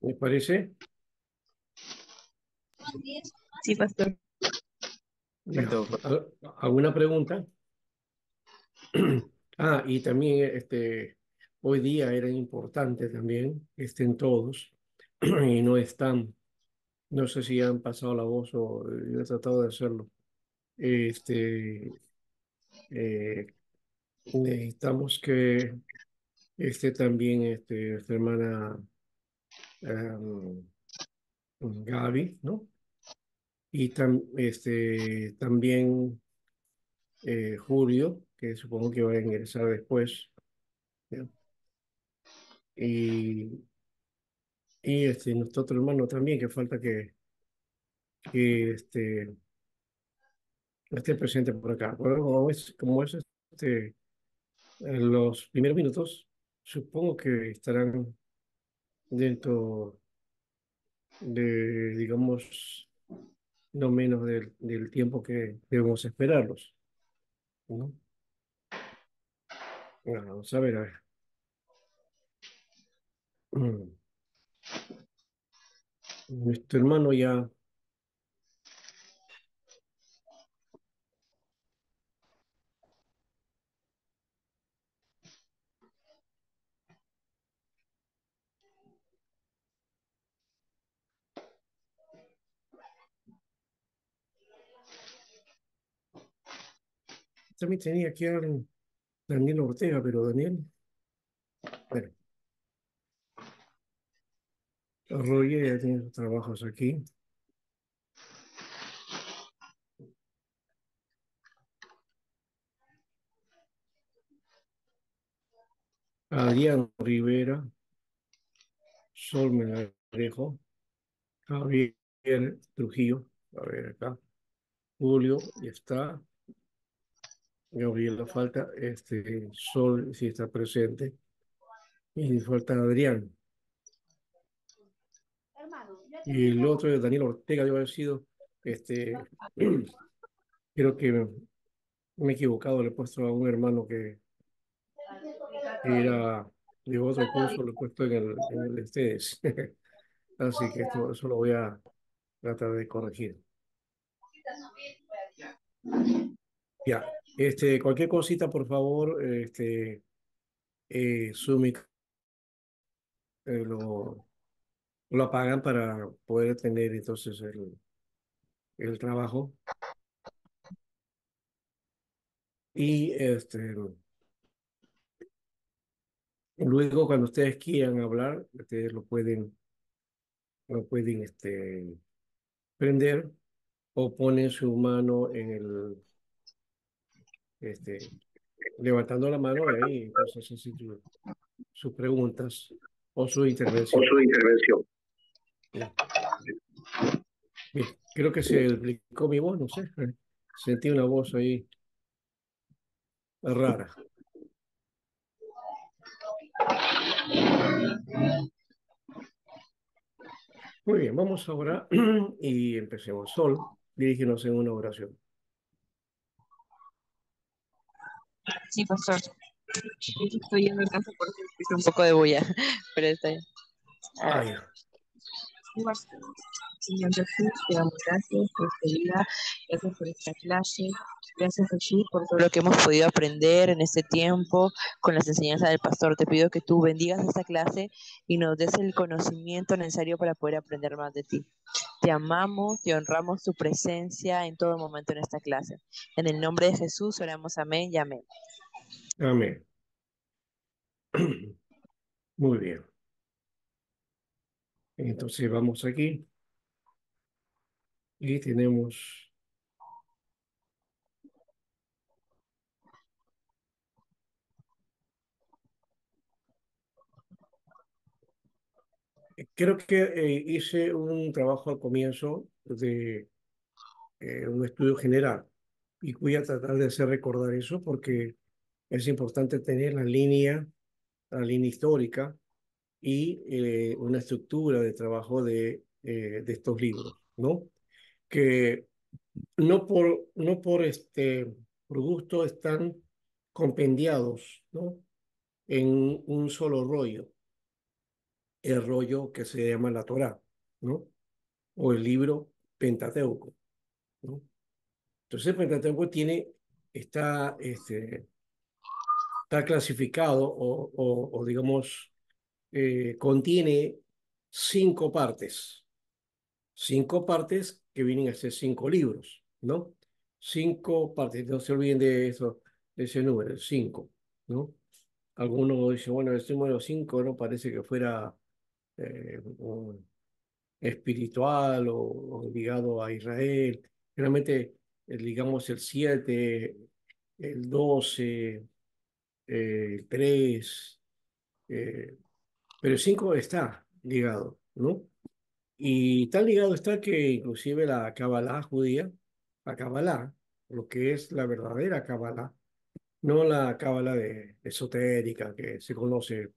¿Me parece? Sí, pastor. Ya. Perfecto. ¿Alguna pregunta? Y también hoy día era importante también que estén todos y no están. No sé si han pasado la voz o yo he tratado de hacerlo. Este, eh, Necesitamos que esté también nuestra hermana em, Gaby, ¿no? Y también Julio, que supongo que va a ingresar después, ¿ya? Y, nuestro otro hermano también, que falta que esté presente por acá. Bueno, como es en los primeros minutos, supongo que estarán dentro de, digamos, no menos del tiempo que debemos esperarlos, ¿no? Bueno, vamos a ver, a ver. Nuestro hermano ya también tenía que dar Daniel Ortega, pero Daniel, bueno, Roger ya tiene sus trabajos aquí. Adrián Rivera, Sol Melgarejo, Javier Trujillo, a ver acá, Julio, ya está. Gabriela falta, Sol sí está presente, y falta Adrián. Y el otro de Daniel Ortega debe haber sido, este, creo que me he equivocado, le he puesto a un hermano que era de otro curso, lo he puesto en el de ustedes. Así que eso lo voy a tratar de corregir. Ya, cualquier cosita, por favor, su lo apagan para poder tener entonces el trabajo. Y luego, cuando ustedes quieran hablar, ustedes lo pueden prender o ponen su mano este, levantando la mano y ahí entonces hacen sus preguntas o su Por intervención. su intervención. Ya. Bien, creo que se duplicó mi voz, no sé. Sentí una voz ahí rara. Muy bien, vamos ahora y empecemos. Sol, dirígenos en una oración. Sí, pastor. Estoy yendo al casa porque escucho un poco de bulla, pero está bien. Ah, Ya. Señor Jesús, te damos gracias por este día, gracias por esta clase, gracias Jesús por todo lo que hemos podido aprender en este tiempo con las enseñanzas del pastor. Te pido que tú bendigas esta clase y nos des el conocimiento necesario para poder aprender más de ti. Te amamos y honramos tu presencia en todo momento en esta clase. En el nombre de Jesús oramos amén y amén. Amén. Muy bien. Entonces vamos aquí y tenemos, creo que hice un trabajo al comienzo de un estudio general y voy a tratar de hacer recordar eso porque es importante tener la línea histórica y una estructura de trabajo de estos libros, ¿no? Que no por gusto están compendiados, ¿no? En un solo rollo. el rollo que se llama la Torá, ¿no? O el libro Pentateuco, ¿no? Entonces el Pentateuco está, está clasificado o digamos, contiene cinco partes. Cinco partes que vienen a ser cinco libros, ¿no? Cinco partes, no se olviden de eso, de ese número, cinco, ¿no? Algunos dicen, bueno, el número cinco no parece que fuera un espiritual o ligado a Israel. Realmente, digamos, el 7, el 12, el 3, pero el 5 está ligado, ¿no? Y tan ligado está que inclusive la Kabbalah judía, la Kabbalah, lo que es la verdadera Kabbalah, no la Kabbalah esotérica que se conoce,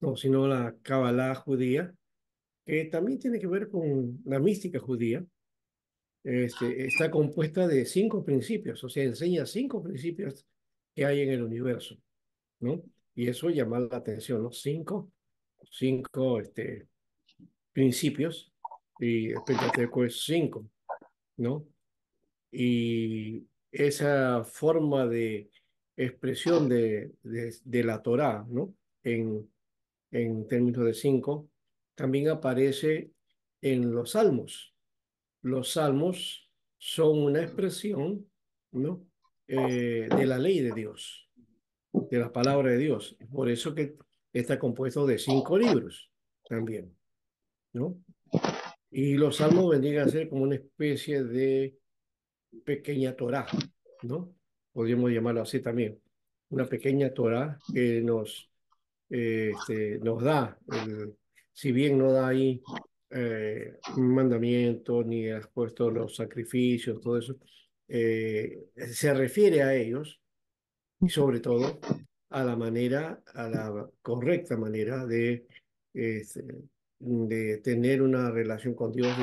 no, sino la Kabbalah judía, que también tiene que ver con la mística judía, está compuesta de cinco principios, o sea, enseña cinco principios que hay en el universo, ¿no? Y eso llama la atención, ¿no? Cinco, principios, y el Pentateuco es cinco, ¿no? Y esa forma de expresión de la Torá, ¿no? En términos de cinco, también aparece en los salmos. Los salmos son una expresión, ¿no? De la ley de Dios, de la palabra de Dios. Por eso que está compuesto de cinco libros también, ¿no? Y los salmos vendrían a ser como una especie de pequeña Torá, ¿no? Podríamos llamarlo así también. Una pequeña Torá que nos da, si bien no da ahí mandamientos ni has puesto los sacrificios, todo eso, se refiere a ellos y sobre todo a la correcta manera este, de tener una relación con Dios,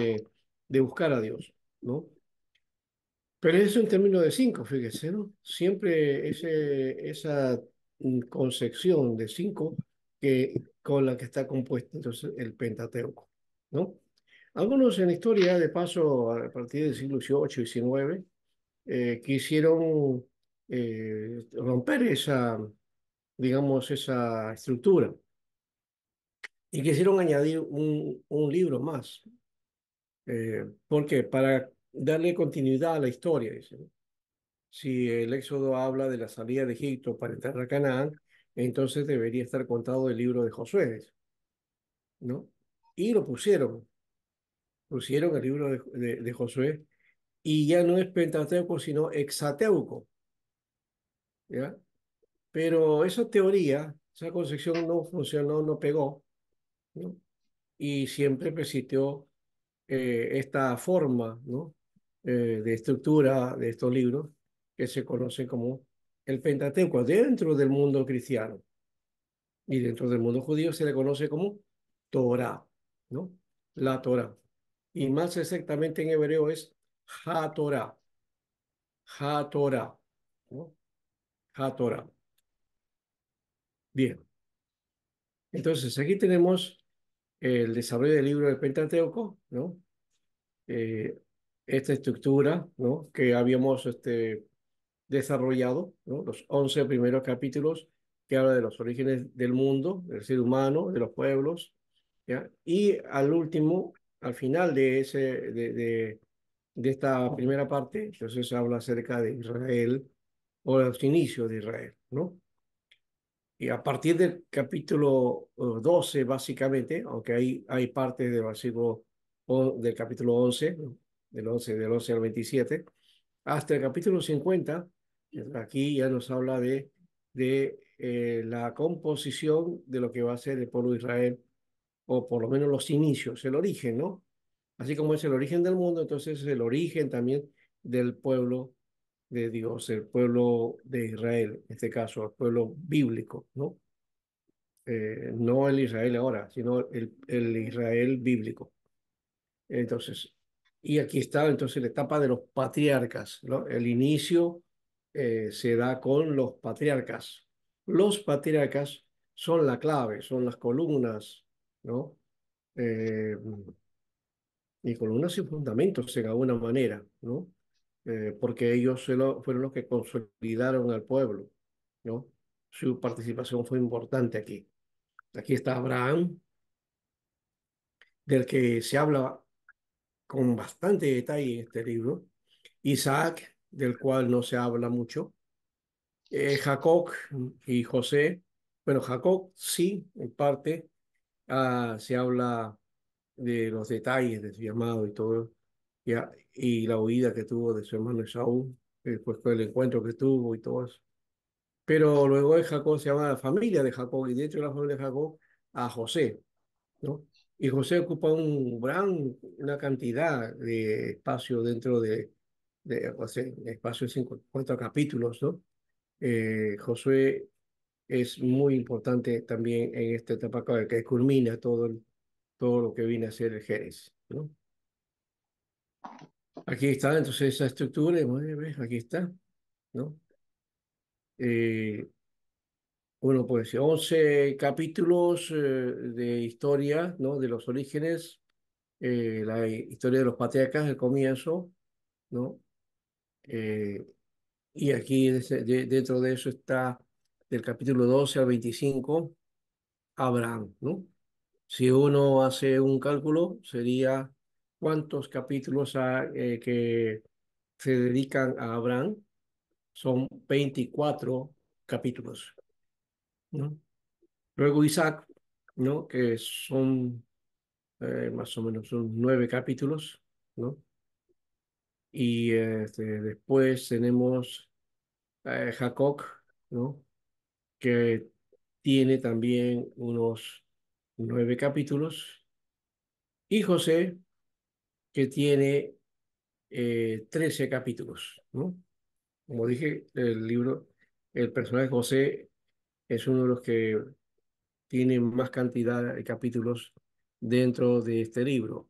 de buscar a Dios, ¿no? Pero eso en términos de cinco, fíjese, ¿no? Siempre esa concepción de cinco con la que está compuesto entonces el Pentateuco, ¿no? Algunos en la historia, de paso, a partir del siglo XVIII y XIX, quisieron romper digamos, esa estructura y quisieron añadir un libro más. ¿Por qué? Para darle continuidad a la historia, dice, ¿no? Si el Éxodo habla de la salida de Egipto para entrar a Canaán, entonces debería estar contado el libro de Josué, ¿no? Y lo pusieron el libro de Josué, y ya no es Pentateuco, sino Hexateuco, ¿ya? Pero esa teoría, esa concepción no funcionó, no pegó, ¿no? Y siempre persistió esta forma, ¿no? De estructura de estos libros que se conocen como el Pentateuco dentro del mundo cristiano. Y dentro del mundo judío se le conoce como Torah, ¿no? La Torah. Y más exactamente en hebreo es Ha-Torah, Ha-Torah, ¿no? Ha-Torah. Bien, entonces aquí tenemos el desarrollo del libro del Pentateuco, ¿no? Eh, esta estructura, ¿no? Que habíamos desarrollado, ¿no? Los 11 primeros capítulos que habla de los orígenes del mundo, del ser humano, de los pueblos, ¿ya? Y al último, al final de esta primera parte, entonces habla acerca de Israel o los inicios de Israel, ¿no? Y a partir del capítulo 12, básicamente, aunque hay partes del versículo del capítulo 11, ¿no? Del 11 al 27, hasta el capítulo 50, aquí ya nos habla de la composición de lo que va a ser el pueblo de Israel, o por lo menos los inicios, el origen, ¿no? Así como es el origen del mundo, entonces es el origen también del pueblo de Dios, el pueblo de Israel, en este caso, el pueblo bíblico, ¿no? No el Israel ahora, sino el Israel bíblico. Entonces, y aquí está entonces la etapa de los patriarcas, ¿no? El inicio se da con los patriarcas. Los patriarcas son la clave, son las columnas, ¿no? Eh, y columnas y fundamentos en alguna manera, ¿no? Porque ellos fueron los que consolidaron al pueblo, ¿no? Su participación fue importante aquí. Aquí está Abraham, del que se habla con bastante detalle en este libro. Isaac, del cual no se habla mucho. Jacob y José. Bueno, Jacob sí, en parte. Se habla de los detalles de su llamado y todo, ya, y la huida que tuvo de su hermano Esaú, después con el encuentro que tuvo y todo eso. Pero luego de Jacob se llama la familia de Jacob, y dentro de la familia de Jacob a José, ¿no? Y José ocupa una cantidad de espacio dentro o sea, espacio de 50 capítulos, ¿no? Josué es muy importante también en esta etapa que culmina todo lo que viene a ser el Génesis, ¿no? Aquí está entonces esa estructura, y bueno, ¿ves? Aquí está, ¿no? Eh, bueno, pues 11 capítulos de historia, ¿no? De los orígenes, la historia de los patriarcas, el comienzo, ¿no? Eh, y aquí dentro de eso está del capítulo 12 al 25 Abraham, ¿no? Si uno hace un cálculo, sería cuántos capítulos que se dedican a Abraham. Son 24 capítulos, ¿no? Luego Isaac, ¿no? Que son más o menos son 9 capítulos, ¿no? Y después tenemos Jacob, ¿no? Que tiene también unos 9 capítulos. Y José, que tiene 13 capítulos, ¿no? Como dije, el personaje José es uno de los que tiene más cantidad de capítulos dentro de este libro,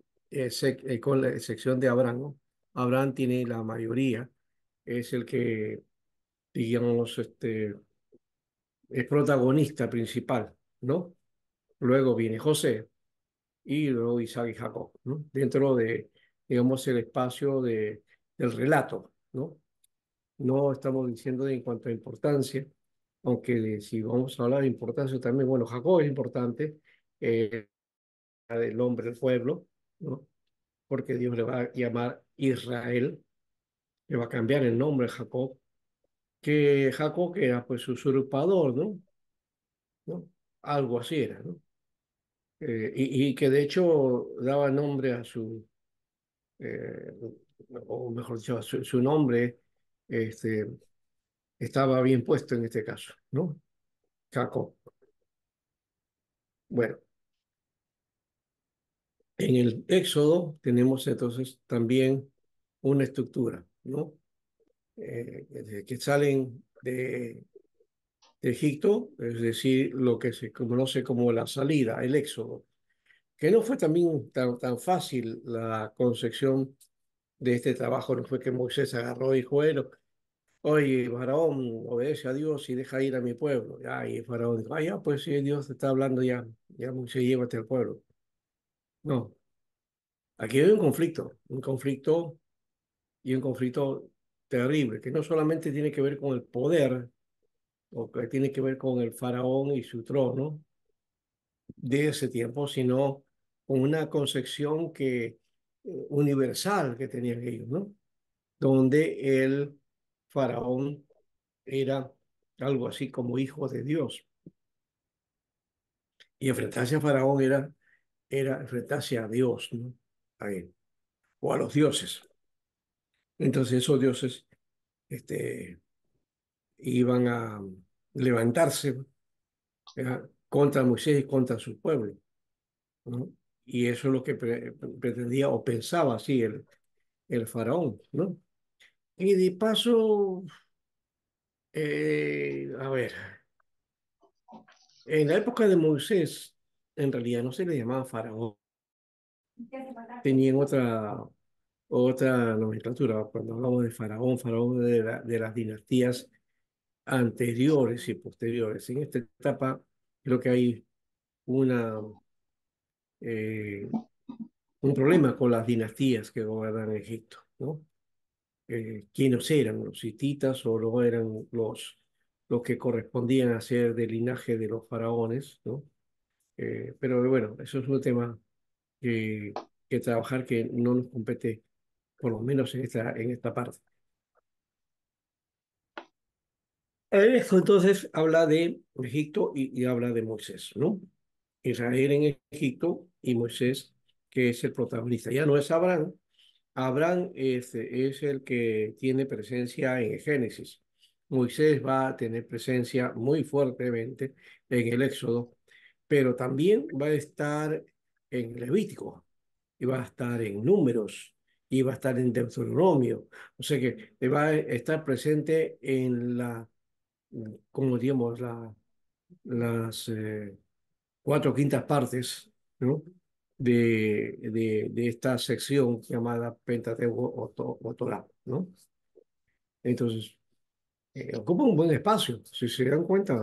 con la excepción de Abraham, ¿no? Abraham tiene la mayoría, es el que, digamos, es protagonista principal, ¿no? Luego viene José y luego Isaac y Jacob, ¿no? Dentro de, digamos, el espacio del relato, ¿no? No estamos diciendo en cuanto a importancia, aunque si vamos a hablar de importancia también, bueno, Jacob es importante, del hombre, del pueblo, ¿no? Porque Dios le va a llamar Israel, le va a cambiar el nombre a Jacob, que Jacob que era pues usurpador, ¿no? ¿No? Algo así era, ¿no? Y que de hecho daba nombre a eh, o mejor dicho, su nombre este, estaba bien puesto en este caso, ¿no? Jacob. Bueno, en el Éxodo tenemos entonces también una estructura, ¿no? Que salen de Egipto, es decir, lo que se conoce como la salida, el éxodo, que no fue también tan fácil la concepción de este trabajo, no fue que Moisés agarró y dijo, bueno, oye, Faraón, obedece a Dios y deja ir a mi pueblo. Ya, y Faraón dijo, ah, ya, pues si Dios te está hablando ya, ya Moisés, llévate al pueblo. No, aquí hay un conflicto y un conflicto terrible, que no solamente tiene que ver con el poder, o que tiene que ver con el faraón y su trono, de ese tiempo, sino con una concepción universal que tenían ellos, ¿no? Donde el faraón era algo así como hijo de Dios. Y enfrentarse a faraón era enfrentarse a Dios, ¿no? A él, o a los dioses. Entonces esos dioses iban a levantarse contra Moisés y contra su pueblo, ¿no? Y eso es lo que pretendía o pensaba así el faraón, ¿no? Y de paso, a ver, en la época de Moisés, en realidad no se le llamaba faraón, tenían otra nomenclatura. Cuando hablamos de faraón, faraón de las dinastías anteriores y posteriores. En esta etapa creo que hay una eh, un problema con las dinastías que gobernan Egipto, ¿no? ¿Quiénes eran los hititas o no eran los que correspondían a ser del linaje de los faraones, ¿no? Pero bueno, eso es un tema que, que trabajar que no nos compete, por lo menos en esta parte. Esto entonces habla de Egipto y habla de Moisés, ¿no? Israel en Egipto y Moisés, que es el protagonista. Ya no es Abraham. Abraham es el que tiene presencia en el Génesis. Moisés va a tener presencia muy fuertemente en el Éxodo, pero también va a estar en Levítico, y va a estar en Números, y va a estar en Deuteronomio. O sea que va a estar presente en como digamos, las cuatro quintas partes, ¿no? de esta sección llamada Pentateuco o Torá, ¿no? Entonces, ocupa un buen espacio. Si se dan cuenta,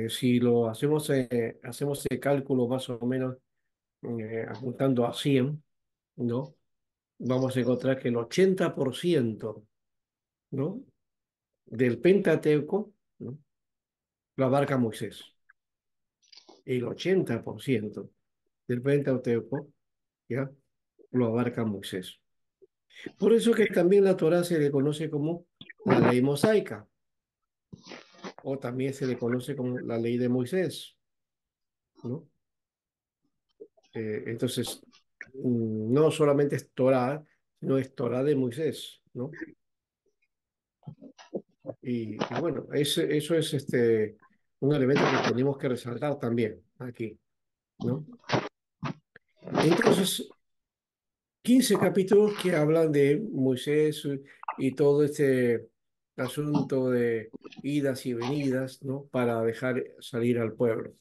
si lo hacemos el cálculo más o menos apuntando a 100, ¿no? Vamos a encontrar que el 80%, ¿no? del Pentateuco, ¿no? lo abarca Moisés. El 80% del Pentateuco, ¿ya? lo abarca Moisés. Por eso que también la Torá se le conoce como la ley mosaica, o también se le conoce como la ley de Moisés, ¿no? Entonces, no solamente es Torá, sino es Torá de Moisés, ¿no? Y bueno, eso es un elemento que tenemos que resaltar también aquí, ¿no? Entonces, 15 capítulos que hablan de Moisés y todo este asunto de idas y venidas, ¿no? Para dejar salir al pueblo,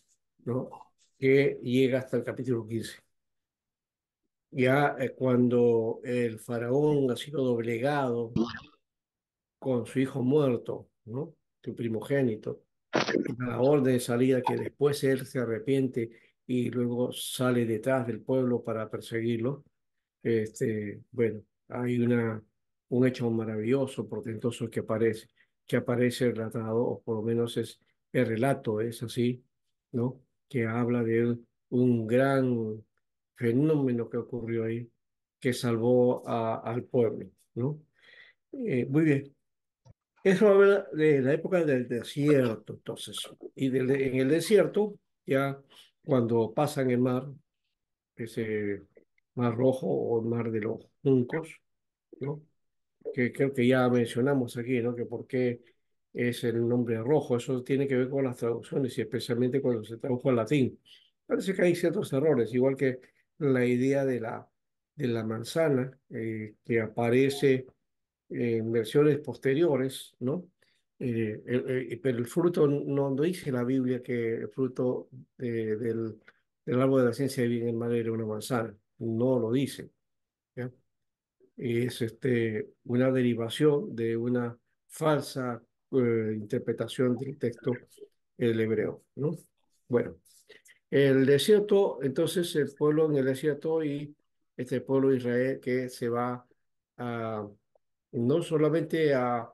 ¿no? Que llega hasta el capítulo 15. Ya cuando el faraón ha sido doblegado con su hijo muerto, ¿no? Su primogénito, y la orden de salida que después él se arrepiente y luego sale detrás del pueblo para perseguirlo. Bueno, hay un hecho maravilloso, portentoso que aparece relatado, o por lo menos es el relato, es así, ¿no? Que habla de un gran fenómeno que ocurrió ahí, que salvó al pueblo, ¿no? Muy bien. Eso habla de la época del desierto, entonces. En el desierto, ya cuando pasan el mar, ese mar rojo o el mar de los juncos, ¿no? Que creo que ya mencionamos aquí, ¿no? Que por qué es el nombre rojo. Eso tiene que ver con las traducciones y especialmente cuando se tradujo al latín. Parece que hay ciertos errores, igual que la idea de la manzana que aparece en versiones posteriores, ¿no? Pero el fruto no dice la Biblia que el fruto del árbol de la ciencia de bien y el mal era una manzana. No lo dice, ¿ya? Es una derivación de una falsa interpretación del texto del hebreo, ¿no? Bueno, el desierto, entonces el pueblo en el desierto y este pueblo de Israel que se va a no solamente a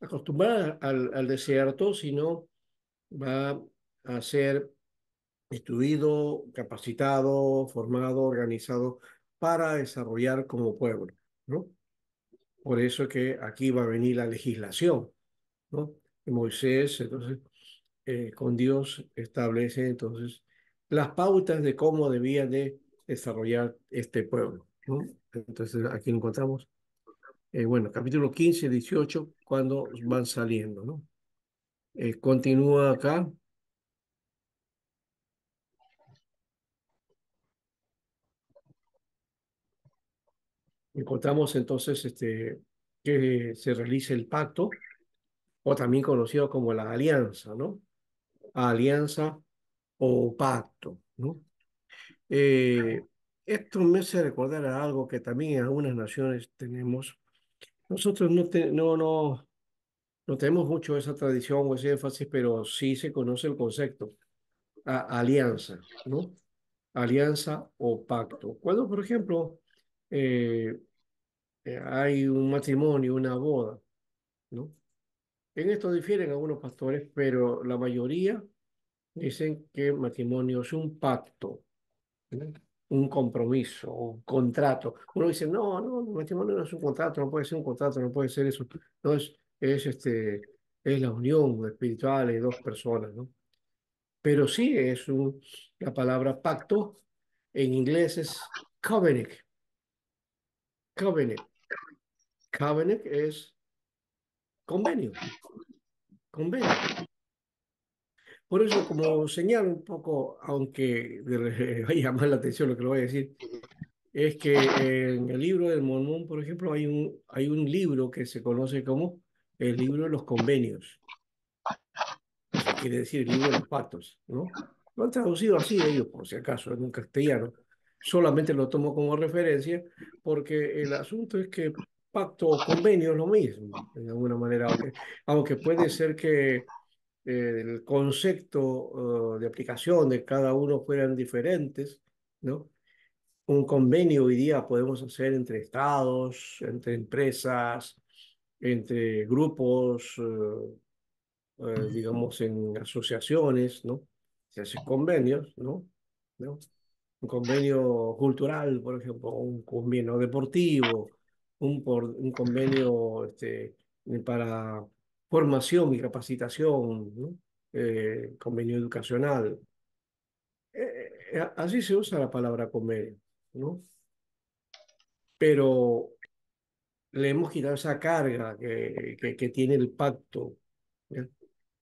acostumbrar al desierto, sino va a ser instruido, capacitado, formado, organizado para desarrollar como pueblo, ¿no? Por eso que aquí va a venir la legislación, ¿no? Y Moisés, entonces, con Dios establece entonces las pautas de cómo debía de desarrollar este pueblo, ¿no? Entonces, aquí lo encontramos, bueno, capítulo 15, 18, cuando van saliendo, ¿no? Continúa acá, encontramos entonces que se realiza el pacto, o también conocido como la alianza, ¿no? Alianza o pacto, ¿no? Eh, Esto me hace recordar a algo que también en algunas naciones tenemos. Nosotros no tenemos mucho esa tradición o ese énfasis, pero sí se conoce el concepto, alianza, ¿no? alianza o pacto. Cuando, por ejemplo, eh, hay un matrimonio, una boda, ¿no? En esto difieren algunos pastores, pero la mayoría dicen que matrimonio es un pacto, ¿no? Un compromiso, un contrato. Uno dice, no, no, el matrimonio no es un contrato, no puede ser un contrato, no puede ser eso. No es la unión espiritual de dos personas, ¿no? Pero sí la palabra pacto en inglés es covenant. Covenant. Covenant es convenio, convenio. Por eso, como señalo un poco, aunque vaya a llamar la atención lo que le voy a decir, es que en el libro del Mormón, por ejemplo, hay un libro que se conoce como el libro de los convenios. O sea, quiere decir el libro de los pactos, ¿no? Lo han traducido así ellos, por si acaso, en un castellano. Solamente lo tomo como referencia porque el asunto es que pacto o convenio es lo mismo, de alguna manera, aunque puede ser que el concepto de aplicación de cada uno fueran diferentes, ¿no? Un convenio hoy día podemos hacer entre estados, entre empresas, entre grupos, digamos, en asociaciones, ¿no? Se hacen convenios, ¿no? ¿No? Un convenio cultural, por ejemplo, un convenio deportivo, un convenio para formación y capacitación, ¿no? Convenio educacional. Así se usa la palabra convenio, ¿no? Pero le hemos quitado esa carga que tiene el pacto, ¿ya?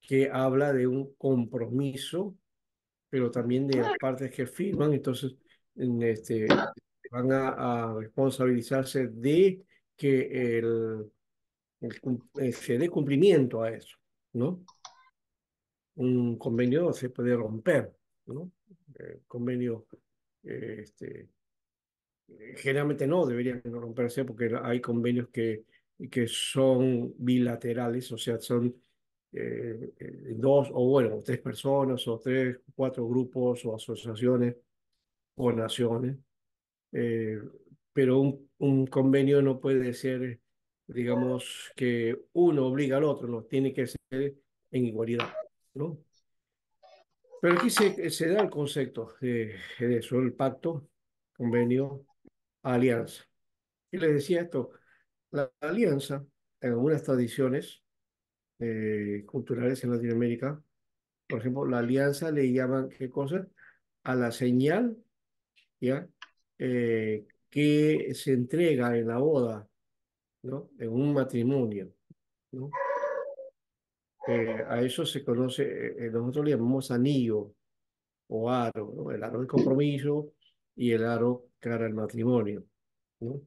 Que habla de un compromiso, pero también de las partes que firman, entonces van a responsabilizarse de que se dé cumplimiento a eso, ¿no? Un convenio se puede romper, ¿no? Convenio, eh, este, generalmente no deberían romperse porque hay convenios que son bilaterales, o sea, son dos o bueno, tres personas o tres, cuatro grupos o asociaciones o naciones, eh, pero un convenio no puede ser, digamos, que uno obliga al otro, no, tiene que ser en igualdad, ¿no? Pero aquí se da el concepto de eso, el pacto, convenio, alianza. Y les decía esto, la alianza, en algunas tradiciones culturales en Latinoamérica, por ejemplo, la alianza le llaman, ¿qué cosa? A la señal, ¿ya? Que se entrega en la boda, ¿no? En un matrimonio, ¿no? A eso se conoce, nosotros le llamamos anillo o aro, ¿no? El aro de compromiso y el aro cara al matrimonio, ¿no?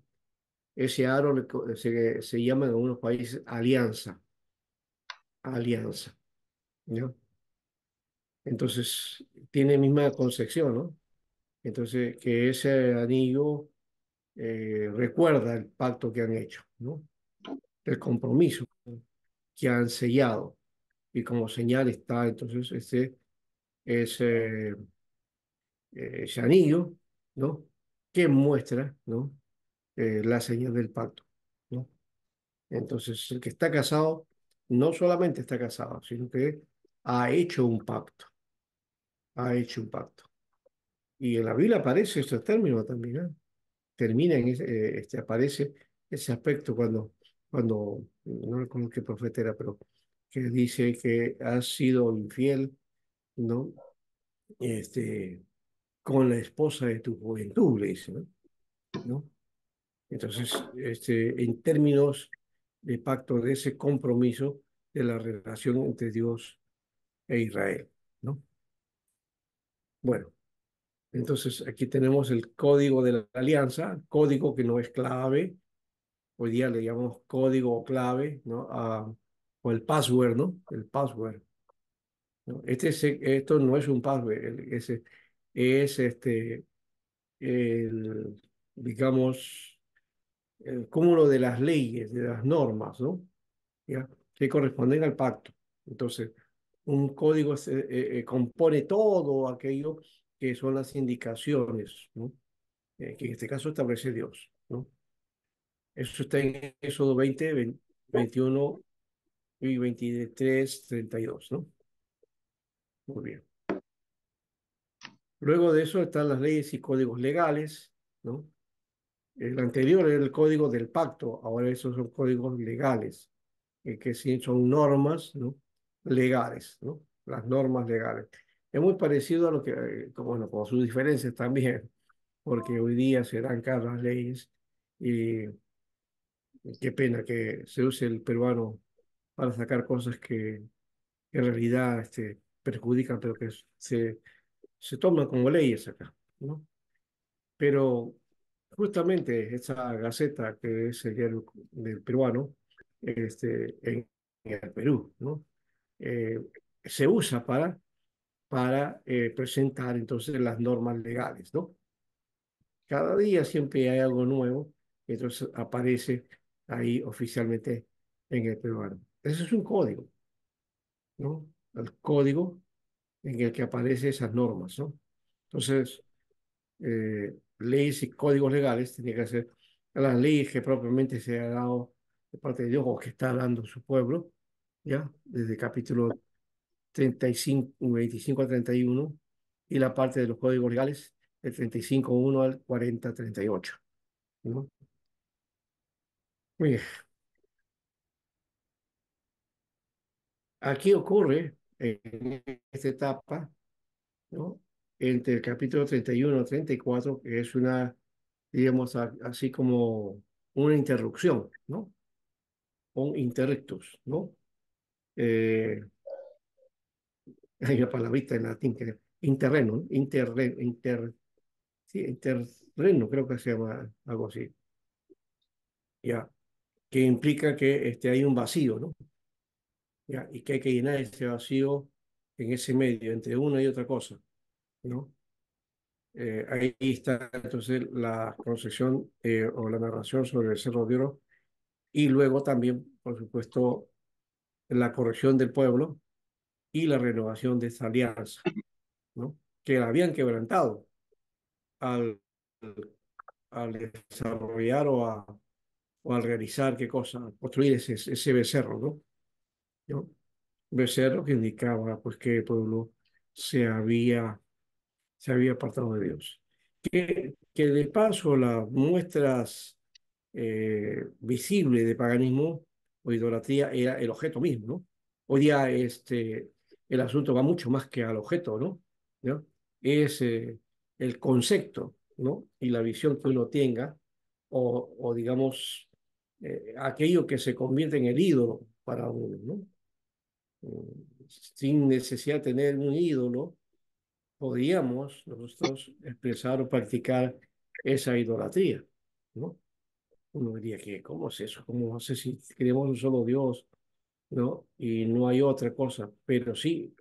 Ese aro se llama en algunos países alianza, alianza, ¿no? Entonces, tiene misma concepción, ¿no? Entonces, que ese anillo recuerda el pacto que han hecho, ¿no? El compromiso que han sellado. Y como señal está entonces ese, ese anillo, ¿no? Que muestra, ¿no? La señal del pacto, ¿no? Entonces, el que está casado no solamente está casado, sino que ha hecho un pacto, ha hecho un pacto. Y en la Biblia aparece este término también, ¿eh? Termina en aparece ese aspecto cuando, no recuerdo qué profeta era, pero que dice que has sido infiel, ¿no? Este, con la esposa de tu juventud, le dice, ¿no? ¿No? Entonces, en términos de pacto, de ese compromiso de la relación entre Dios e Israel, ¿no? Bueno, entonces aquí tenemos el código de la alianza, código que no es clave, hoy día le llamamos código o clave, ¿no? O el password, ¿no? El password, ¿no? Esto no es un password, es el, digamos, el cúmulo de las leyes, de las normas, ¿no? ¿Ya? Que corresponden al pacto. Entonces, un código compone todo aquello que son las indicaciones, ¿no? Que en este caso establece Dios, ¿no? Eso está en Éxodo 20, 21 y 23, 32, ¿no? Muy bien. Luego de eso están las leyes y códigos legales, ¿no? El anterior era el código del pacto, ahora esos son códigos legales, que sí son normas, ¿no? Legales, ¿no? Las normas legales. Es muy parecido a lo que, bueno, con sus diferencias también, porque hoy día se dan cada las leyes y qué pena que se use el peruano para sacar cosas que en realidad perjudican, pero que se toman como leyes acá, ¿no? Pero justamente esa gaceta que es el diario del peruano, en el Perú, ¿no? Eh, Se usa para presentar entonces las normas legales, ¿no? Cada día siempre hay algo nuevo, entonces aparece ahí oficialmente en el peruano. Ese es un código, ¿no? El código en el que aparecen esas normas, ¿no? Entonces, leyes y códigos legales tiene que ser las leyes que propiamente se ha dado de parte de Dios o que está dando su pueblo, ¿ya? Desde el capítulo 35, 25 al 31 y la parte de los códigos legales del 35:1 al 40:38, ¿no? Muy bien. Aquí ocurre en esta etapa, ¿no? Entre el capítulo 31 y 34, que es una, digamos, así como una interrupción, ¿no? Un interruptus, ¿no? Eh, Hay una palabrita en latín que interreno, ¿no? Sí, interreno, creo que se llama algo así, ya, que implica que hay un vacío, ¿no? Ya, y que hay que llenar ese vacío en ese medio, entre una y otra cosa, ¿no? Ahí está entonces la concepción o la narración sobre el Cerro de Oro y luego también, por supuesto, la corrección del pueblo y la renovación de esa alianza, ¿no? Que la habían quebrantado al, al desarrollar o al realizar, ¿qué cosa? Construir ese becerro, ¿no? ¿No? Becerro que indicaba pues que el pueblo se había, se había apartado de Dios. Que de paso las muestras visibles de paganismo o idolatría era el objeto mismo, ¿no? Hoy día el asunto va mucho más que al objeto, ¿no? ¿No? Es el concepto, ¿no? Y la visión que uno tenga, o digamos, aquello que se convierte en el ídolo para uno, ¿no? Sin necesidad de tener un ídolo, podríamos nosotros expresar o practicar esa idolatría, ¿no? Uno diría que, ¿cómo es eso? ¿Cómo hace si creemos un solo Dios, ¿no? Y no hay otra cosa, pero sí,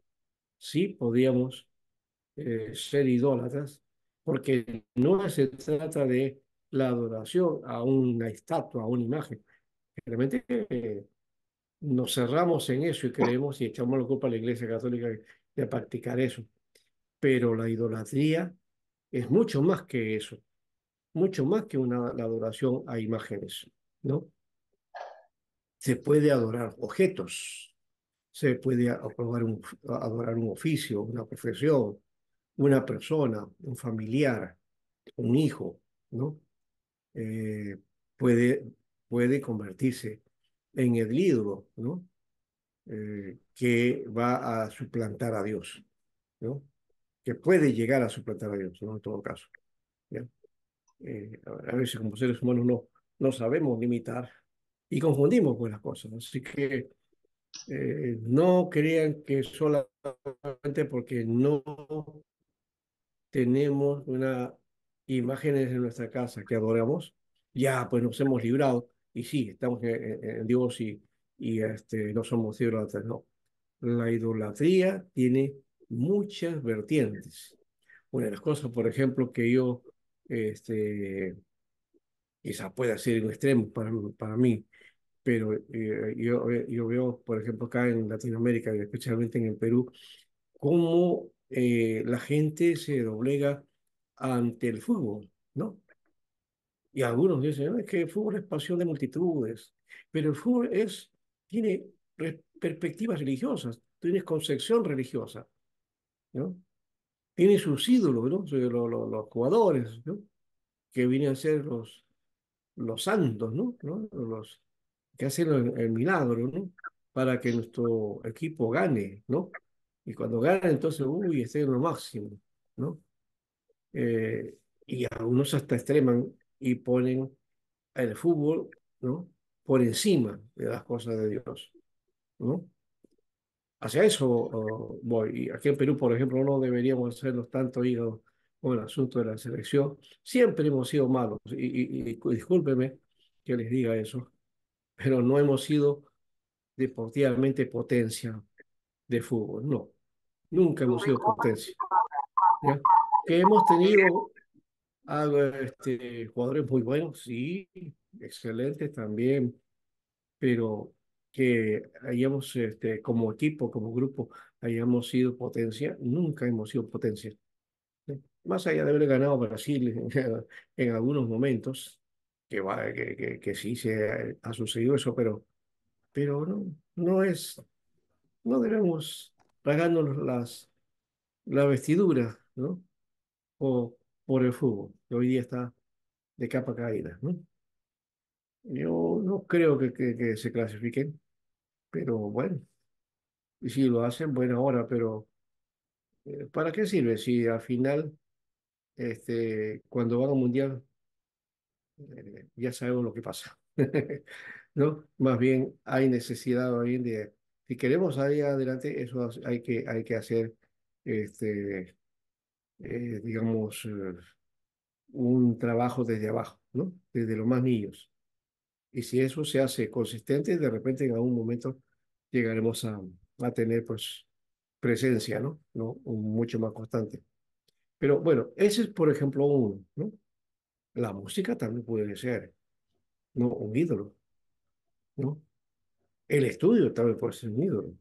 sí podríamos ser idólatras, porque no se trata de la adoración a una estatua, a una imagen. Realmente nos cerramos en eso y creemos y echamos la culpa a la Iglesia Católica de practicar eso. Pero la idolatría es mucho más que eso, mucho más que la adoración a imágenes, ¿no? Se puede adorar objetos, se puede adorar un oficio, una profesión, una persona, un familiar, un hijo, ¿no? Eh, puede, puede convertirse en el ídolo, ¿no? Que va a suplantar a Dios, ¿no? Que puede llegar a suplantar a Dios, ¿no? En todo caso, ¿ya? A veces como seres humanos no sabemos limitar y confundimos pues las cosas. Así que no crean que solamente porque no tenemos una imágenes en nuestra casa que adoramos, ya pues nos hemos librado y sí, estamos en Dios y no somos idólatras, no. La idolatría tiene muchas vertientes. Una de las cosas, por ejemplo, que yo este, quizás pueda ser un extremo para mí, pero yo veo, por ejemplo, acá en Latinoamérica, y especialmente en el Perú, cómo la gente se doblega ante el fútbol, ¿no? Y algunos dicen: "No, es que el fútbol es pasión de multitudes", pero el fútbol tiene perspectivas religiosas, tiene concepción religiosa, ¿no? Tiene sus ídolos, ¿no? O sea, los jugadores, ¿no? Que vienen a ser los santos, ¿no? Los que hacen el milagro, ¿no? Para que nuestro equipo gane, ¿no? Y cuando gana, entonces, uy, este es lo máximo, ¿no? Y algunos hasta extreman y ponen el fútbol, ¿no? Por encima de las cosas de Dios, ¿no? Hacia eso voy. Y aquí en Perú, por ejemplo, no deberíamos hacernos tanto hígado con el asunto de la selección. Siempre hemos sido malos, y discúlpeme que les diga eso, pero no hemos sido deportivamente potencia de fútbol, no. Nunca hemos sido potencia, ¿ya? Que hemos tenido jugadores muy buenos, sí, excelentes también, pero que hayamos, como equipo, como grupo, hayamos sido potencia, nunca hemos sido potencia, ¿sí? Más allá de haber ganado Brasil en algunos momentos, que sí se ha sucedido eso, pero no debemos rasgarnos la vestidura, ¿no? O por el fútbol, que hoy día está de capa caída, ¿no? Yo no creo que se clasifiquen, pero bueno, y si lo hacen, buena hora, pero ¿para qué sirve si al final, cuando van al mundial, ya sabemos lo que pasa? ¿No? Más bien hay necesidad hoy en día. Si queremos salir adelante, eso hay que hacer, este, digamos, un trabajo desde abajo, ¿no? Desde los más niños. Y si eso se hace consistente, de repente en algún momento llegaremos a tener, pues, presencia, ¿no? ¿No? Mucho más constante. Pero bueno, ese es, por ejemplo, uno, ¿no? La música también puede ser, ¿no? Un ídolo, ¿no? El estudio también puede ser un ídolo.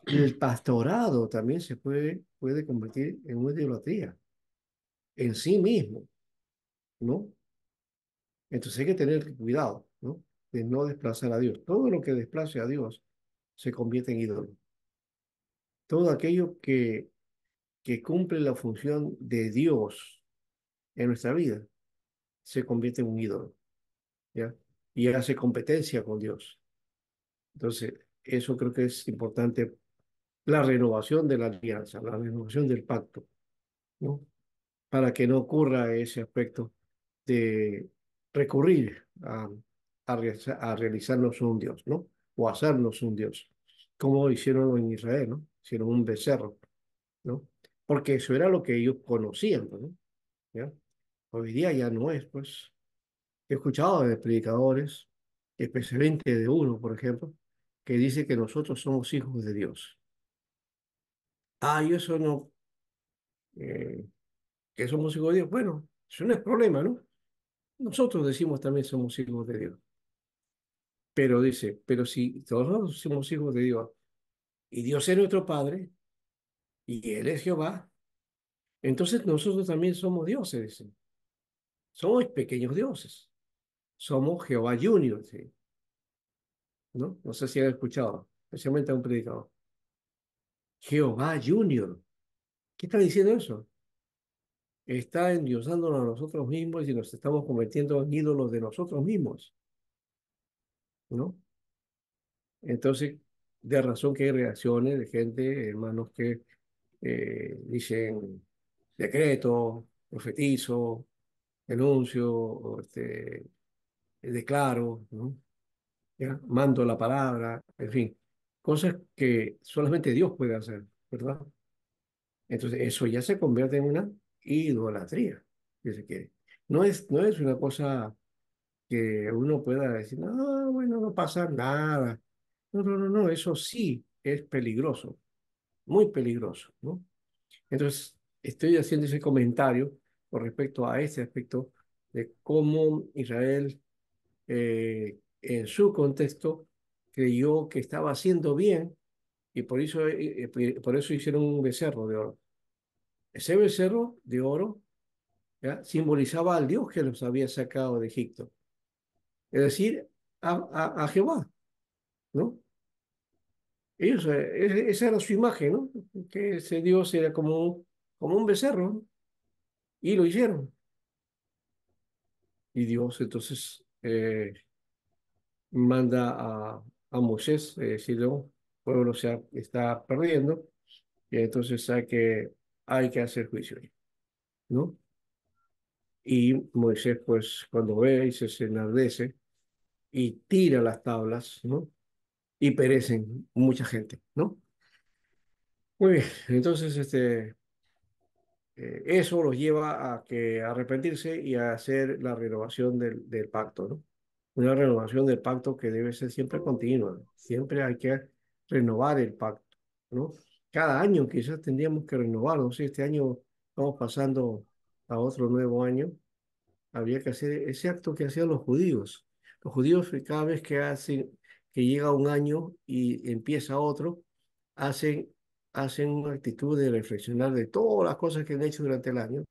El pastorado también puede convertir en una idolatría en sí mismo, ¿no? Entonces hay que tener cuidado, ¿no? De no desplazar a Dios. Todo lo que desplace a Dios se convierte en ídolo. Todo aquello que cumple la función de Dios en nuestra vida se convierte en un ídolo, ¿ya? Y hace competencia con Dios. Entonces, eso creo que es importante, la renovación de la alianza, la renovación del pacto, ¿no? Para que no ocurra ese aspecto de recurrir a realizarnos un Dios, ¿no? O hacernos un Dios, como hicieron en Israel, ¿no? Hicieron un becerro, ¿no? Porque eso era lo que ellos conocían, ¿no? ¿Ya? Hoy día ya no es, pues. He escuchado de predicadores, especialmente de uno, por ejemplo, que dice que nosotros somos hijos de Dios. Ah, y eso no, eh, que somos hijos de Dios. Bueno, eso no es problema, ¿no? Nosotros decimos también somos hijos de Dios. Pero dice, pero si todos somos hijos de Dios y Dios es nuestro Padre y Él es Jehová, entonces nosotros también somos dioses, dice. Somos pequeños dioses. Somos Jehová Junior, ¿sí? ¿No? No sé si han escuchado, especialmente a un predicador. Jehová Junior. ¿Qué está diciendo eso? Está endiosándonos a nosotros mismos y nos estamos convirtiendo en ídolos de nosotros mismos, ¿no? Entonces, de razón que hay reacciones de gente, hermanos, que dicen decreto, profetizo, denuncio, declaro, ¿no? ¿Ya? Mando la palabra, en fin, cosas que solamente Dios puede hacer, ¿verdad? Entonces, eso ya se convierte en una idolatría, si se quiere. No es una cosa que uno pueda decir: no, bueno, no pasa nada. No, eso sí es peligroso, muy peligroso, ¿no? Entonces, estoy haciendo ese comentario con respecto a ese aspecto de cómo Israel, en su contexto, creyó que estaba haciendo bien y por eso hicieron un becerro de oro. Ese becerro de oro, ¿ya? Simbolizaba al Dios que los había sacado de Egipto, es decir, a Jehová, ¿no? Ellos, esa era su imagen, ¿no? Que ese Dios era como un becerro, ¿no? Y lo hicieron. Y Dios entonces manda a Moisés, decirle, "Oh, el pueblo está perdiendo, y entonces hay que hacer juicio, ¿no?" Y Moisés, pues, cuando ve y se enardece y tira las tablas, ¿no? Y perecen mucha gente, ¿no? Muy bien, entonces eso los lleva a arrepentirse y a hacer la renovación del pacto, ¿no? Una renovación del pacto que debe ser siempre continua, siempre hay que renovar el pacto, ¿no? Cada año quizás tendríamos que renovarlo, si este año vamos pasando a otro nuevo año, habría que hacer ese acto que hacían los judíos. Los judíos cada vez que llega un año y empieza otro, hacen, hacen una actitud de reflexionar de todas las cosas que han hecho durante el año,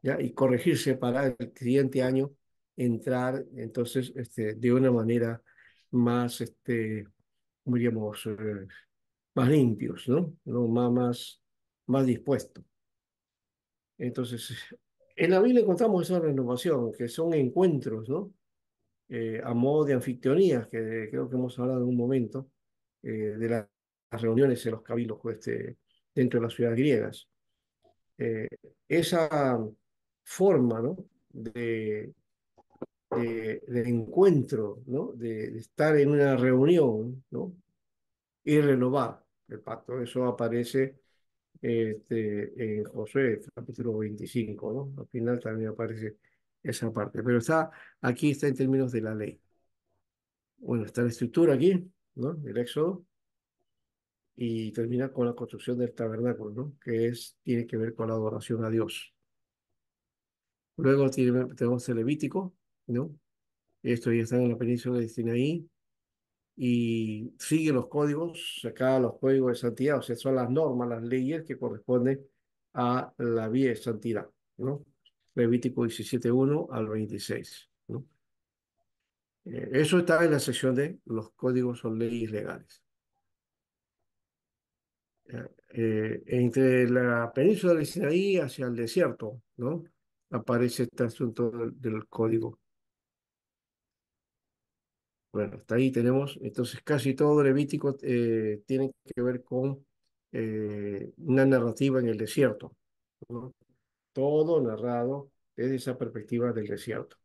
¿ya? Y corregirse para el siguiente año entrar, entonces, de una manera más, diríamos, más limpios, ¿no? ¿No? Más dispuestos. Entonces, en la Biblia encontramos esa renovación, que son encuentros, ¿no? A modo de anfitrionías, que creo que hemos hablado en un momento, las reuniones en los cabildos dentro de las ciudades griegas. Eh, esa forma, ¿no? De encuentro, ¿no? De estar en una reunión, ¿no? Y renovar el pacto. Eso aparece en Josué, capítulo 25, ¿no? Al final también aparece esa parte, pero aquí está en términos de la ley. Bueno, está la estructura aquí, ¿no? El Éxodo, y termina con la construcción del tabernáculo, ¿no? Tiene que ver con la adoración a Dios. Luego tenemos el Levítico, ¿no? Esto ya está en la península de Sinaí y sigue los códigos, acá los códigos de santidad, o sea, son las normas, las leyes que corresponden a la vía de santidad, ¿no? Levítico 17:1 al 26, ¿no? Eso está en la sección de los códigos o leyes legales. Entre la península de Sinaí hacia el desierto, ¿no? Aparece este asunto del código. Bueno, hasta ahí tenemos, entonces casi todo Levítico tiene que ver con una narrativa en el desierto, ¿no? Todo narrado desde esa perspectiva del desierto.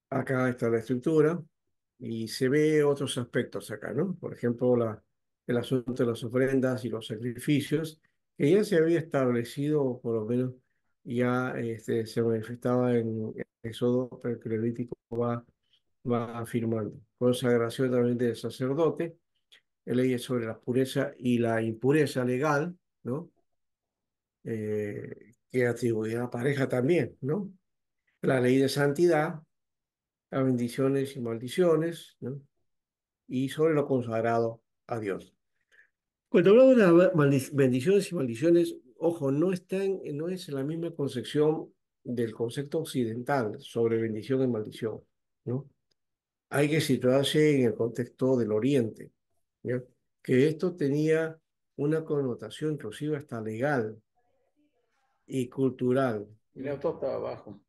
Acá está la estructura y se ve otros aspectos acá, ¿no? Por ejemplo, el asunto de las ofrendas y los sacrificios, que ya se había establecido, por lo menos ya se manifestaba en Éxodo, pero que Levítico va afirmando. Consagración también del sacerdote, leyes sobre la pureza y la impureza legal, ¿no? Que atribuye a la pareja también, ¿no? La ley de santidad, las bendiciones y maldiciones, ¿no? Y sobre lo consagrado a Dios. Cuando hablamos de las bendiciones y maldiciones, ojo, no es la misma concepción del concepto occidental sobre bendición y maldición, ¿no? Hay que situarse en el contexto del Oriente, ¿ya? Que esto tenía una connotación inclusive hasta legal y cultural. El auto está abajo.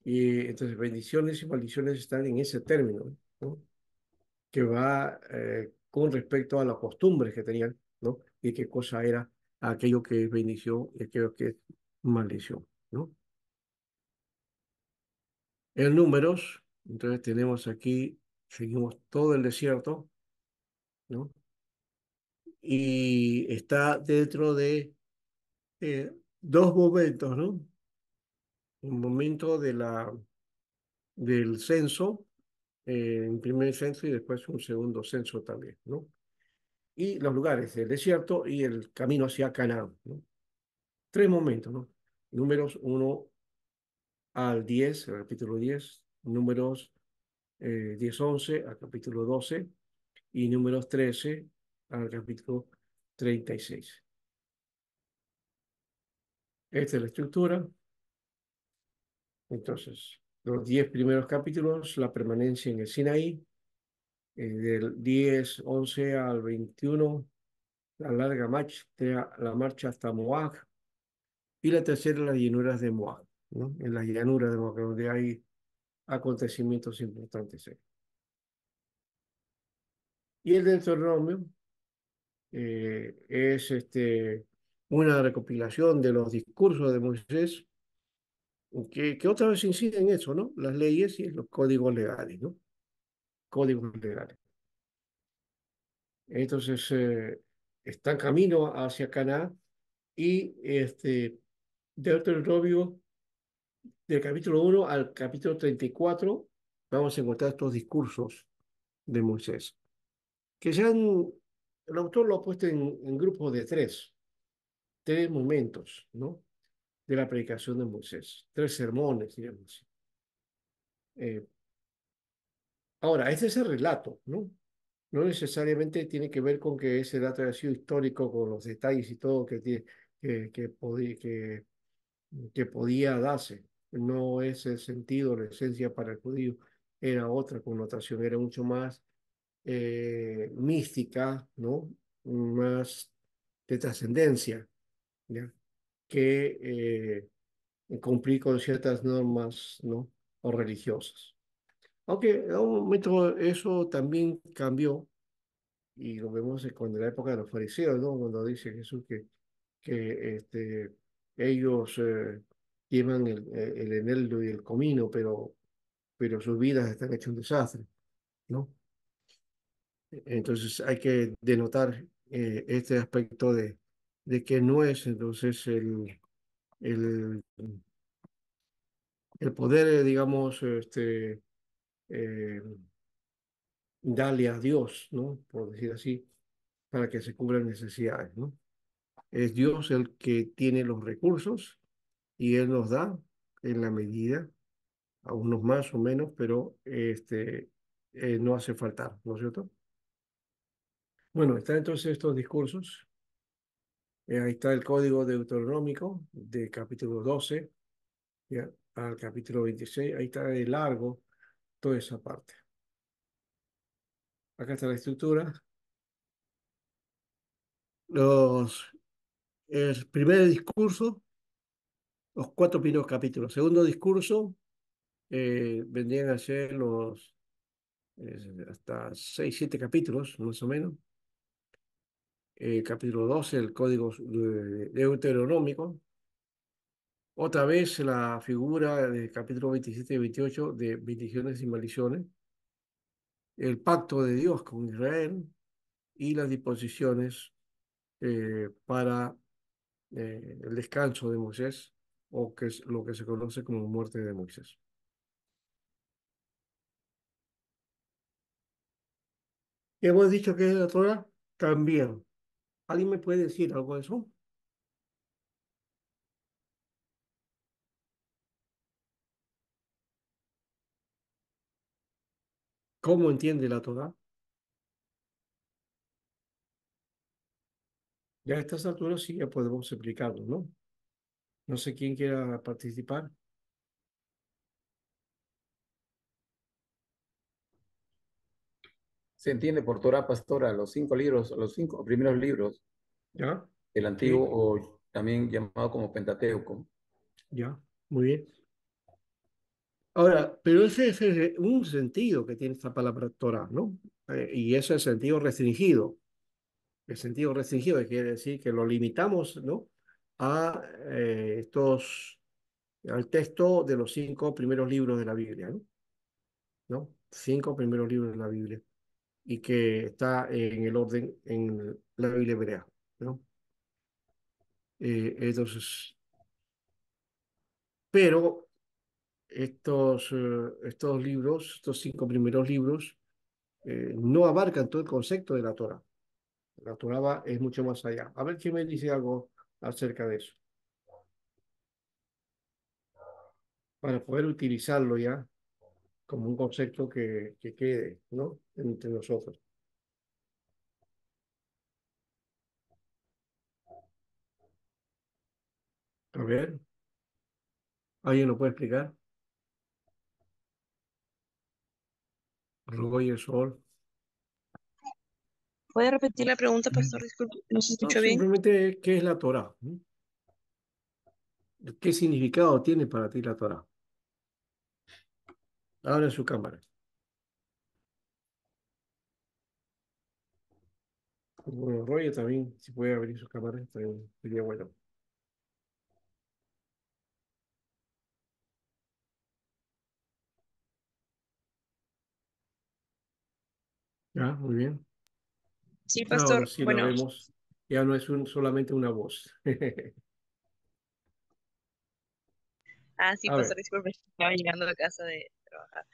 Y entonces bendiciones y maldiciones están en ese término, ¿no? Que va con respecto a las costumbres que tenían, ¿no? Y qué cosa era aquello que es bendición y aquello que es maldición, ¿no? En números, entonces tenemos aquí, seguimos todo el desierto, ¿no? Y está dentro de dos momentos, ¿no? Un momento del censo, un primer censo y después un segundo censo también, ¿no? Y los lugares, el desierto y el camino hacia Canaán, ¿no? Tres momentos, ¿no? Números 1 al 10, el capítulo 10, números 10-11 al capítulo 12 y números 13 al capítulo 36. Esta es la estructura. Entonces, los 10 primeros capítulos, la permanencia en el Sinaí, del 10, 11 al 21, la larga marcha, la marcha hasta Moab, y la tercera, las llanuras de Moab, ¿no? En las llanuras de Moab, donde hay acontecimientos importantes. Y el Deuteronomio es una recopilación de los discursos de Moisés, que otra vez inciden en eso, ¿no? Las leyes y los códigos legales, ¿no? Códigos legales. Entonces, está en camino hacia Canaán y Deuteronomio, del capítulo 1 al capítulo 34, vamos a encontrar estos discursos de Moisés, que el autor lo ha puesto en grupos de tres momentos, ¿no? De la predicación de Moisés, tres sermones, digamos así. Eh, Ahora, este es el relato, ¿no? No necesariamente tiene que ver con que ese dato haya sido histórico, con los detalles y todo que podía darse. No es el sentido, la esencia para el judío. Era otra connotación, era mucho más mística, ¿no? Más de trascendencia, ¿ya? Que cumplir con ciertas normas, ¿no? O religiosas. Aunque en un momento eso también cambió y lo vemos cuando en la época de los fariseos, ¿no? Cuando dice Jesús que ellos llevan el eneldo y el comino, pero sus vidas están hechas un desastre, ¿no? Entonces hay que denotar este aspecto de que no es entonces el, el poder, digamos, eh, darle a Dios, ¿no? Por decir así, para que se cubran necesidades, ¿no? Es Dios el que tiene los recursos y Él nos da en la medida, a unos más o menos, pero no hace faltar, ¿no es cierto? Bueno, están entonces estos discursos. Ahí está el código deuteronómico de capítulo 12, ¿ya? Al capítulo 26. Ahí está de largo toda esa parte. Acá está la estructura. Los, el primer discurso, los cuatro primeros capítulos. Segundo discurso, vendrían a ser hasta seis, siete capítulos, más o menos. Capítulo 12, el código deuteronómico. Otra vez la figura del capítulo 27 y 28 de bendiciones y maldiciones. El pacto de Dios con Israel y las disposiciones para el descanso de Moisés, o que es lo que se conoce como muerte de Moisés. Hemos dicho que es la Torah también. ¿Alguien me puede decir algo de eso? ¿Cómo entiende la Torah? Ya a estas alturas sí ya podemos explicarlo, ¿no? No sé quién quiera participar. Se entiende por Torah Pastora los 5 libros, los 5 primeros libros ¿Ya? del Antiguo, Sí, o también llamado como Pentateuco. ya. Muy bien. Ahora, pero ese es un sentido que tiene esta palabra Torah, ¿no? Y ese es el sentido restringido. El sentido restringido quiere decir que lo limitamos, ¿no? A al texto de los 5 primeros libros de la Biblia, ¿no? ¿No? 5 primeros libros de la Biblia y que está en el orden en la Biblia hebrea, ¿no? Entonces, pero estos libros, estos 5 primeros libros, no abarcan todo el concepto de la Torah. La Torah es mucho más allá. A ver quién me dice algo acerca de eso, para poder utilizarlo ya como un concepto que quede, ¿no? Entre nosotros. A ver, ¿alguien lo puede explicar? Roy el sol. ¿Puede repetir la pregunta, pastor? Disculpe, no se No, escuchó bien. simplemente, ¿qué es la Torá? ¿Mm? ¿Qué significado tiene para ti la Torá? Abre su cámara. Bueno, Roger también, si puede abrir su cámara, también sería bueno. Ya, muy bien. Sí, Ahora pastor. sí la Bueno, vemos. Ya no es solamente una voz. sí, A pastor, ver, disculpe, estaba llegando a casa de trabajar.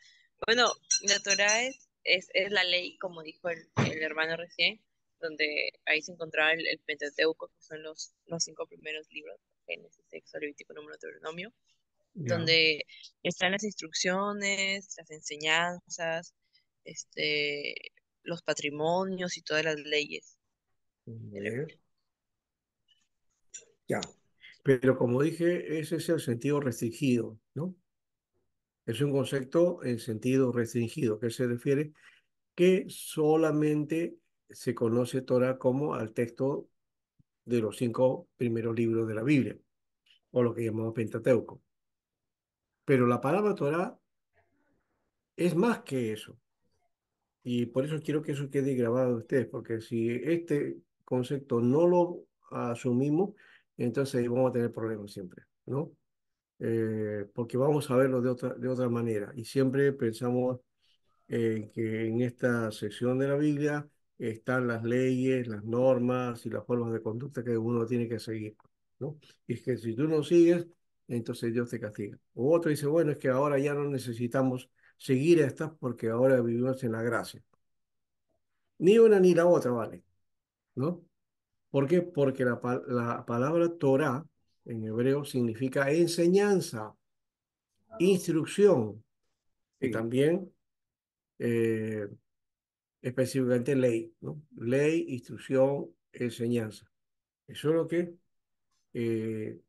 Bueno, la Torah es la ley, como dijo el hermano recién, donde ahí se encontraba el Pentateuco, que son los cinco primeros libros, Génesis, Éxodo, Levítico, Número, Deuteronomio, ya. donde están las instrucciones, las enseñanzas, este, los patrimonios y todas las leyes Muy de la bien. Biblia. Ya. Pero como dije, ese es el sentido restringido, ¿no? Es un concepto en sentido restringido, que se refiere que solamente se conoce Torah como al texto de los cinco primeros libros de la Biblia, o lo que llamamos Pentateuco. Pero la palabra Torah es más que eso. Y por eso quiero que eso quede grabado de ustedes, porque si este concepto no lo asumimos, entonces ahí vamos a tener problemas siempre, ¿no? Porque vamos a verlo de otra manera. Y siempre pensamos que en esta sección de la Biblia están las leyes, las normas y las formas de conducta que uno tiene que seguir, ¿no? Y es que si tú no sigues, entonces Dios te castiga. O otro dice, bueno, es que ahora ya no necesitamos seguir estas porque ahora vivimos en la gracia. Ni una ni la otra vale, ¿no? ¿Por qué? Porque la palabra Torah en hebreo significa enseñanza, instrucción y Sí, también eh, específicamente ley, ¿no? Ley, instrucción, enseñanza. Eso es lo que eh,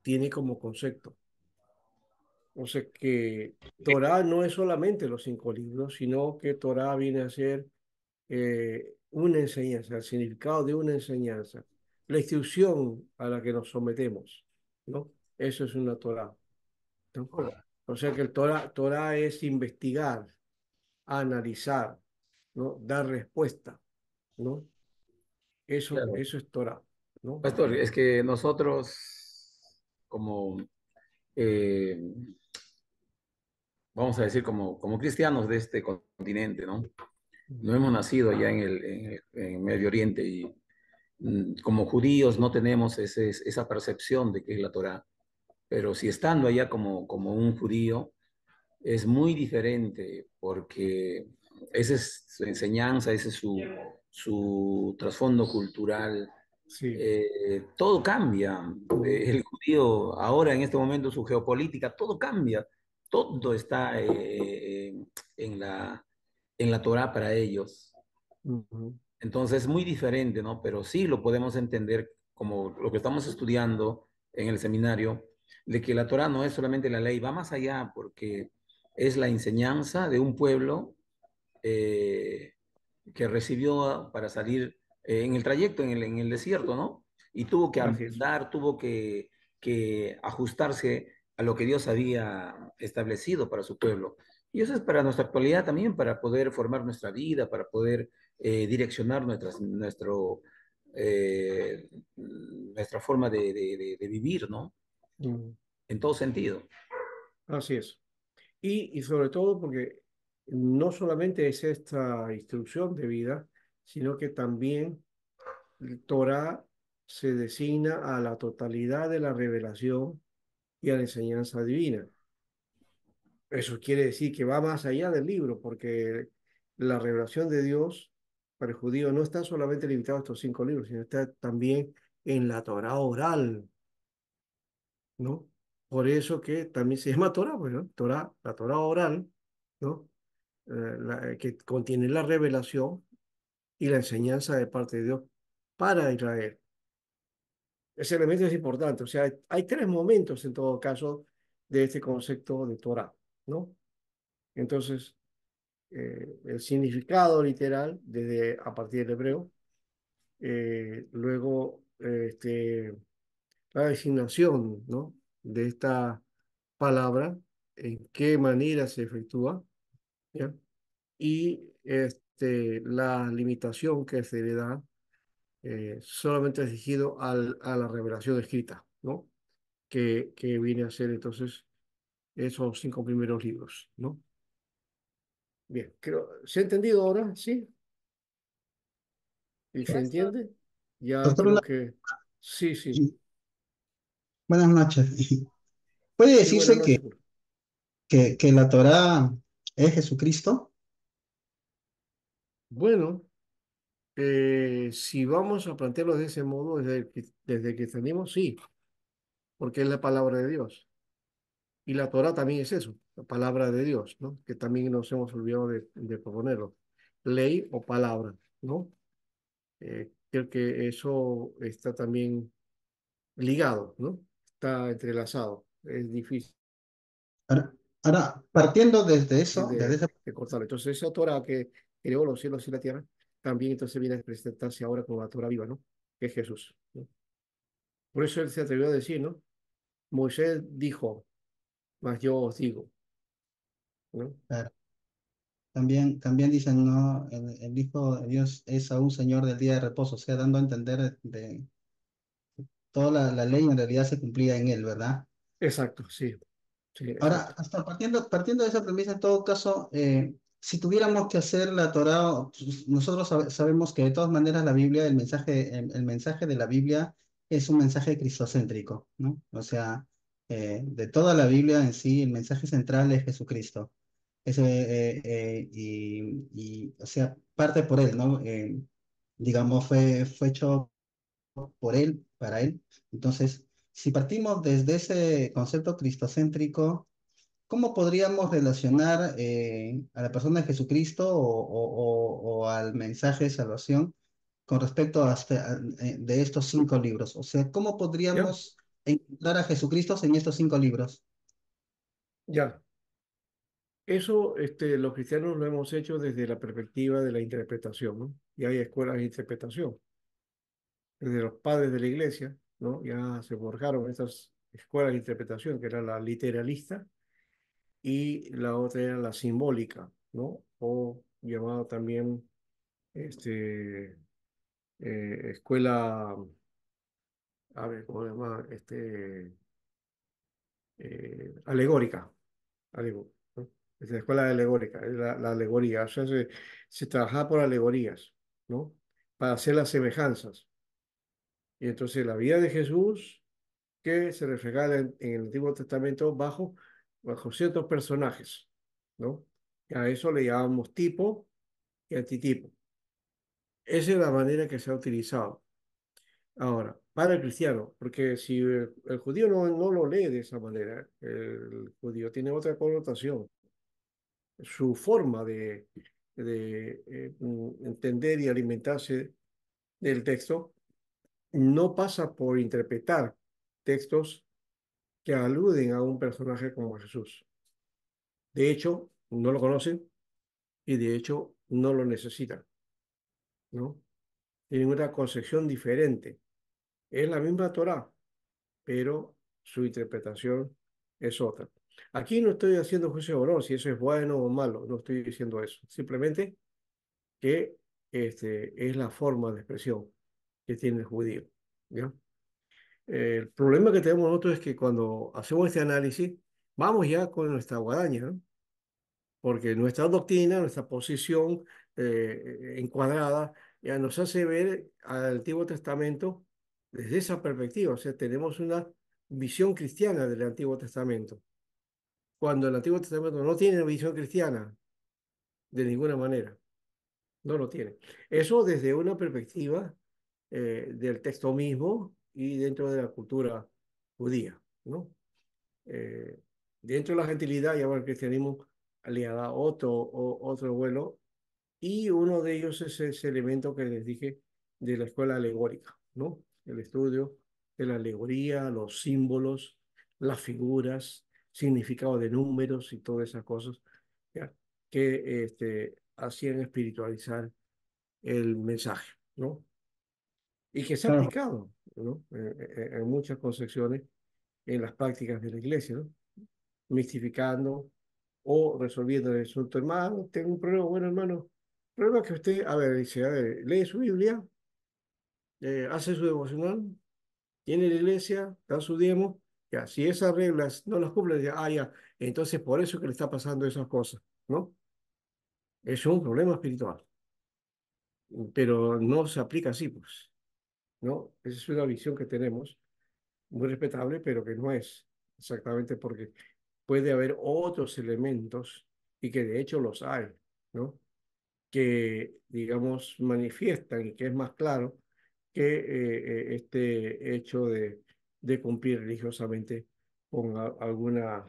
tiene como concepto. O sea que Torah no es solamente los cinco libros, sino que Torah viene a ser una enseñanza, el significado de una enseñanza, la instrucción a la que nos sometemos, ¿no? Eso es una Torah, ¿no? O sea que Torah es investigar, analizar, ¿no? Dar respuesta, ¿no? claro. Eso es Torah, ¿no? Pastor, es que nosotros, como, eh, vamos a decir, como cristianos de este continente, ¿no? No hemos nacido allá en Medio Oriente y como judíos no tenemos esa percepción de qué es la Torá, pero si estando allá como un judío, es muy diferente porque esa es su enseñanza, ese es su trasfondo cultural. Sí. Todo cambia. Ujú, El judío ahora en este momento, su geopolítica, todo cambia. Todo está en la Torá para ellos. ujú. Entonces es muy diferente, ¿no? Pero sí lo podemos entender como lo que estamos estudiando en el seminario, de que la Torá no es solamente la ley, va más allá porque es la enseñanza de un pueblo eh, que recibió para salir en el trayecto, en el desierto, ¿no? Y tuvo que Así es. andar, tuvo que ajustarse a lo que Dios había establecido para su pueblo. Y eso es para nuestra actualidad también, para poder formar nuestra vida, para poder direccionar nuestra forma de vivir, ¿no? Ujú. En todo sentido. Así es. Y sobre todo porque no solamente es esta instrucción de vida, sino que también el Torah se designa a la totalidad de la revelación y a la enseñanza divina. Eso quiere decir que va más allá del libro, porque la revelación de Dios para el judío no está solamente limitada a estos cinco libros, sino está también en la Torah oral, ¿no? Por eso que también se llama Torah, pues, ¿no? Torah, la Torah oral, ¿no? Que contiene la revelación y la enseñanza de parte de Dios para Israel. ese elemento es importante. O sea, hay tres momentos en todo caso de este concepto de Torah, ¿no? Entonces, el significado literal, desde a partir del hebreo, luego la designación, ¿no? De esta palabra, en qué manera se efectúa, ¿ya? Y la limitación que se le da solamente dirigido a la revelación escrita, ¿no? Que viene a ser entonces esos cinco primeros libros, ¿no? Bien, creo, ¿se ha entendido ahora? ¿Sí? ¿Y se Pastor, entiende? Ya Pastor, creo que sí, sí. buenas noches. ¿Puede Sí, buenas decirse noches. que la Torá es Jesucristo? Bueno, si vamos a plantearlo de ese modo, desde que tenemos, sí, porque es la palabra de Dios. Y la Torah también es eso, la palabra de Dios, ¿no? Que también nos hemos olvidado de proponerlo. Ley o palabra, ¿no? Creo que eso está también ligado, ¿no? Está entrelazado. Es difícil Ahora, partiendo desde eso, de cortarlo. Entonces, esa Torah que creó los cielos y la tierra, también entonces viene a presentarse ahora como la Torah viva, ¿no? Que es Jesús, ¿no? Por eso él se atrevió a decir, ¿no? Moisés dijo, mas yo os digo, ¿no? claro, también dicen, ¿no? El Hijo de Dios es aún Señor del día de reposo, o sea, dando a entender de toda la ley en realidad se cumplía en él, ¿verdad? Exacto, sí, sí, Ahora, exacto. hasta partiendo de esa premisa, en todo caso, si tuviéramos que hacer la Torá, pues, nosotros sabemos que de todas maneras la Biblia, el mensaje de la Biblia es un mensaje cristocéntrico, ¿no? O sea, de toda la Biblia en sí, el mensaje central es Jesucristo. O sea, parte por él, ¿no? Digamos, fue hecho por él, para él. Entonces, si partimos desde ese concepto cristocéntrico, ¿cómo podríamos relacionar a la persona de Jesucristo o al mensaje de salvación con respecto de estos cinco libros? O sea, ¿cómo ¿Ya? podríamos encontrar a Jesucristo en estos cinco libros? Ya. Eso, los cristianos lo hemos hecho desde la perspectiva de la interpretación, ¿no? Y hay escuelas de interpretación. Desde los padres de la iglesia, ¿no? Ya se forjaron estas escuelas de interpretación, que era la literalista y la otra era la simbólica, ¿no? O llamado también, este, escuela, a ver, ¿cómo se llama? Alegórica, ¿no? Es la escuela alegórica, es la alegoría, o sea, se trabajaba por alegorías, ¿no? Para hacer las semejanzas. Y entonces la vida de Jesús, que se reflejaba en el Antiguo Testamento bajo ciertos personajes, ¿no? Y a eso le llamamos tipo y antitipo. Esa es la manera que se ha utilizado. Ahora, para el cristiano, porque si el judío no lo lee de esa manera, el judío tiene otra connotación. Su forma de entender y alimentarse del texto no pasa por interpretar textos que aluden a un personaje como Jesús. De hecho, no lo conocen y de hecho no lo necesitan, ¿no? Tienen una concepción diferente. Es la misma Torá, pero su interpretación es otra. Aquí no estoy haciendo juicio de valor si eso es bueno o malo, no estoy diciendo eso. Simplemente que es la forma de expresión que tiene el judío, ¿ya? El problema que tenemos nosotros es que cuando hacemos este análisis, vamos ya con nuestra guadaña, ¿no? Porque nuestra doctrina, nuestra posición encuadrada, ya nos hace ver al Antiguo Testamento desde esa perspectiva. O sea, tenemos una visión cristiana del Antiguo Testamento, cuando el Antiguo Testamento no tiene visión cristiana de ninguna manera, no lo tiene. Eso desde una perspectiva del texto mismo y dentro de la cultura judía, ¿no? Eh, Dentro de la gentilidad, ya el cristianismo le ha dado otro vuelo. Y uno de ellos es ese elemento que les dije de la escuela alegórica, ¿no? El estudio de la alegoría, los símbolos, las figuras, significado de números y todas esas cosas, ¿ya? Que hacían espiritualizar el mensaje, ¿no? Y que se ha Claro, aplicado, ¿no? En muchas concepciones, en las prácticas de la iglesia, ¿no? Mistificando o resolviendo el asunto. Hermano, tengo un problema, bueno, hermano, el problema es que usted, a ver, dice, a ver, lee su Biblia, hace su devocional, tiene la iglesia, da su diezmo, ya, si esas reglas no las cumple, ya, ya, entonces por eso que le está pasando esas cosas, ¿no? Es un problema espiritual, pero no se aplica así, pues, ¿no? Esa es una visión que tenemos, muy respetable, pero que no es exactamente porque puede haber otros elementos, y que de hecho los hay, ¿no? Que, digamos, manifiestan y que es más claro que este hecho de cumplir religiosamente con alguna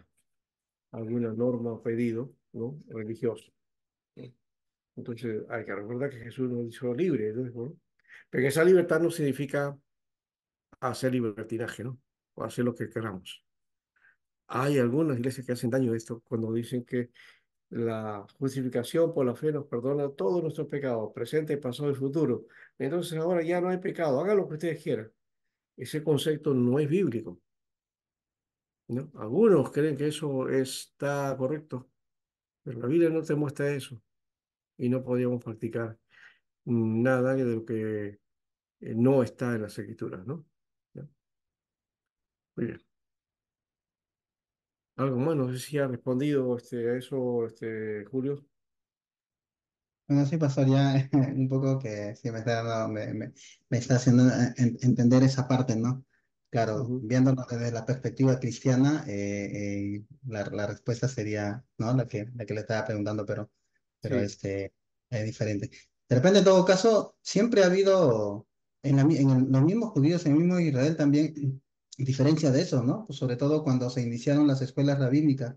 norma o pedido, ¿no? Religioso. Entonces hay que recordar que Jesús nos hizo libre, ¿no? Pero esa libertad no significa hacer libertinaje, ¿no? O hacer lo que queramos. Hay algunas iglesias que hacen daño a esto cuando dicen que la justificación por la fe nos perdona todos nuestros pecados, presente, pasado y futuro. Entonces ahora ya no hay pecado, hagan lo que ustedes quieran. Ese concepto no es bíblico, ¿no? Algunos creen que eso está correcto, pero la Biblia no te muestra eso y no podíamos practicar nada de lo que no está en las Escrituras, ¿no? ¿Ya? Muy bien. Algo más, no sé si ha respondido a eso, Julio. bueno, sí, pasó ya un poco que sí me está haciendo entender esa parte, ¿no? Claro, Ujú. viéndolo desde la perspectiva cristiana, la respuesta sería, ¿no? La que le estaba preguntando, pero Sí, es diferente. De repente, en todo caso, siempre ha habido, los mismos judíos, en el mismo Israel también, diferencia de eso, ¿no? Pues sobre todo cuando se iniciaron las escuelas rabínicas.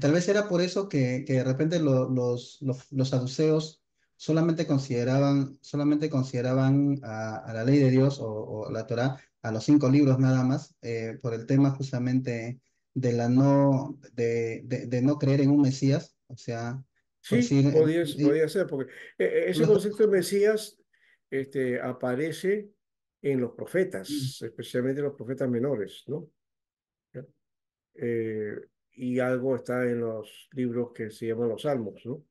Tal vez era por eso que de repente los saduceos solamente consideraban a la ley de Dios o la Torá, a los 5 libros nada más, por el tema justamente de no creer en un Mesías, o sea, por sí, decir, podía ser, porque ese los- concepto de Mesías aparece en los profetas, especialmente los profetas menores, ¿no? ¿Ya? Eh, y algo está en los libros que se llaman los Salmos, ¿no?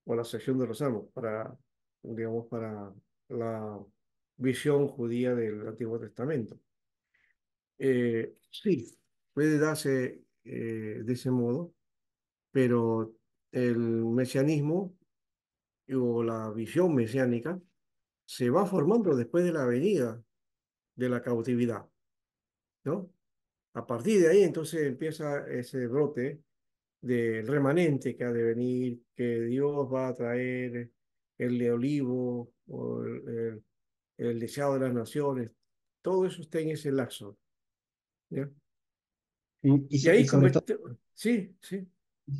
O la sección de los Salmos, digamos, para la visión judía del Antiguo Testamento. Sí, puede darse de ese modo, pero el mesianismo o la visión mesiánica se va formando después de la venida de la cautividad, ¿no? A partir de ahí entonces empieza ese brote del remanente que ha de venir, que Dios va a traer el de olivo o el deseado de las naciones. Todo eso está en ese lazo, ¿ya? Y ahí como sí, sí,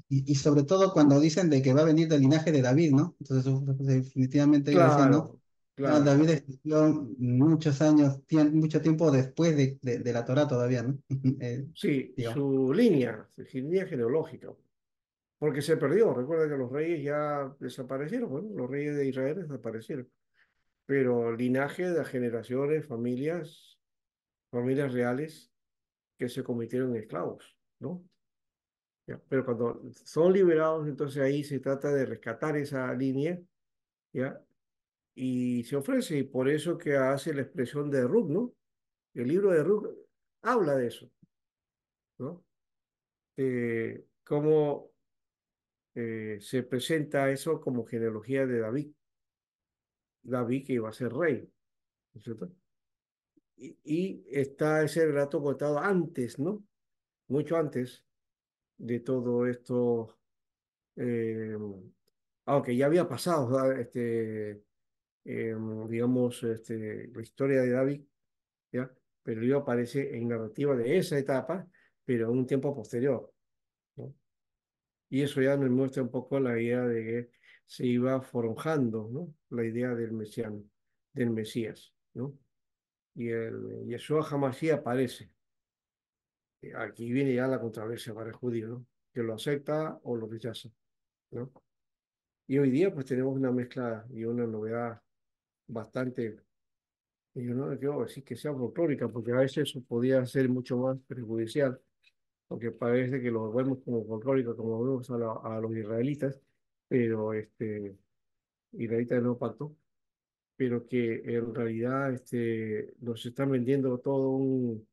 y sobre todo cuando dicen de que va a venir del linaje de David, ¿no? Entonces, definitivamente ellos decían, no, claro, no, claro. David existió muchos años, mucho tiempo después de la Torá todavía, ¿no? Sí, Digamos. su línea genealógica, porque se perdió. Recuerda que los reyes ya desaparecieron, bueno, los reyes de Israel desaparecieron, pero linaje de generaciones, familias reales que se convirtieron en esclavos, ¿no? Ya, pero cuando son liberados, entonces ahí se trata de rescatar esa línea, ¿ya? Y se ofrece, y por eso que hace la expresión de Ruth, ¿no? El libro de Ruth habla de eso, ¿no? Cómo se presenta eso como genealogía de David, David que iba a ser rey, ¿no es cierto? Y está ese relato contado antes, ¿no? Mucho antes de todo esto, eh, aunque ya había pasado, ¿verdad? Digamos, la historia de David, ¿ya? Pero ello aparece en narrativa de esa etapa, pero en un tiempo posterior, ¿no? Y eso ya nos muestra un poco la idea de que se iba forjando, ¿no? La idea del mesiano, del Mesías, ¿no? y el Yeshua Hamashiach aparece. Aquí viene ya la controversia para el judío, ¿no? Que lo acepta o lo rechaza, ¿no? Y hoy día pues tenemos una mezcla y una novedad bastante, y yo no quiero decir que sea folclórica, porque a veces eso podía ser mucho más perjudicial, porque parece que lo vemos como folclórico, como vemos a los israelitas, pero israelitas del nuevo pacto, pero que en realidad nos están vendiendo todo un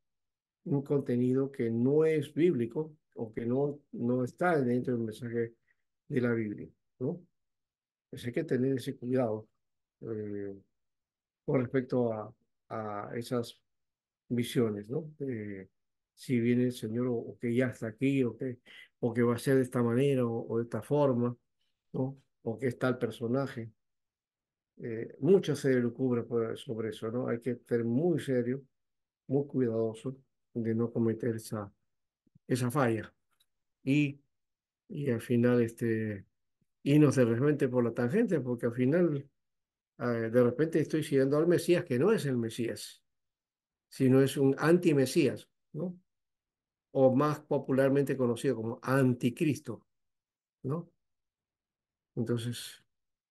contenido que no es bíblico o que no está dentro del mensaje de la Biblia, ¿no? Pues hay que tener ese cuidado eh, con respecto a esas visiones, ¿no? Si viene el Señor o que ya está aquí o que va a ser de esta manera o de esta forma, ¿no? O que está el personaje. Mucho se lucubre sobre eso, ¿no? Hay que ser muy serio, muy cuidadoso de no cometer esa falla. Y, y al final, irnos de repente por la tangente, porque al final, de repente estoy siguiendo al Mesías, que no es el Mesías, sino es un anti-Mesías, ¿no? O más popularmente conocido como anticristo, ¿no? Entonces,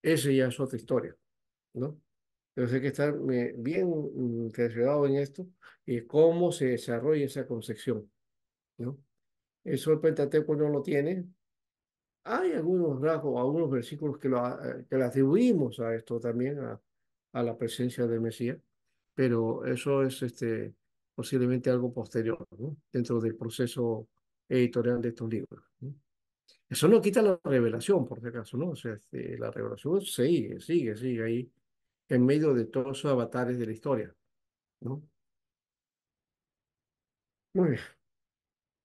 esa ya es otra historia, ¿no? Entonces hay que estar bien cerciorado en esto y cómo se desarrolla esa concepción, ¿no? Eso el Pentateuco no lo tiene. Hay algunos rasgos, algunos versículos que le atribuimos a esto también, a la presencia del Mesías, pero eso es posiblemente algo posterior, ¿no? Dentro del proceso editorial de estos libros, ¿no? Eso no quita la revelación, por si acaso, ¿no? O sea, la revelación sigue ahí en medio de todos esos avatares de la historia, ¿no? Muy bien.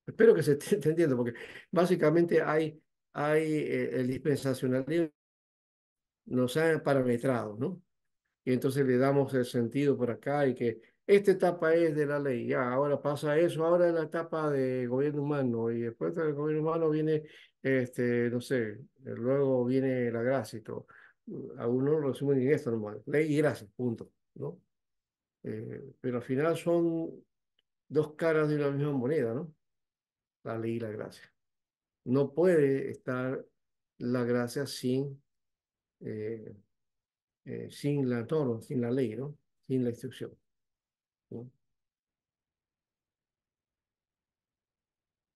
Espero que se esté entendiendo, porque básicamente hay el dispensacionalismo nos ha parametrado, ¿no? Y entonces le damos el sentido por acá y que esta etapa es de la ley, ya, ahora pasa eso, ahora es la etapa de gobierno humano y después del gobierno humano viene, no sé, luego viene la gracia y todo. A uno lo resumen en esto nomás, ley y gracia, punto, ¿no? Pero al final son dos caras de una misma moneda, ¿no? La ley y la gracia. No puede estar la gracia eh, sin la norma, sin la ley, ¿no? Sin la instrucción, ¿no?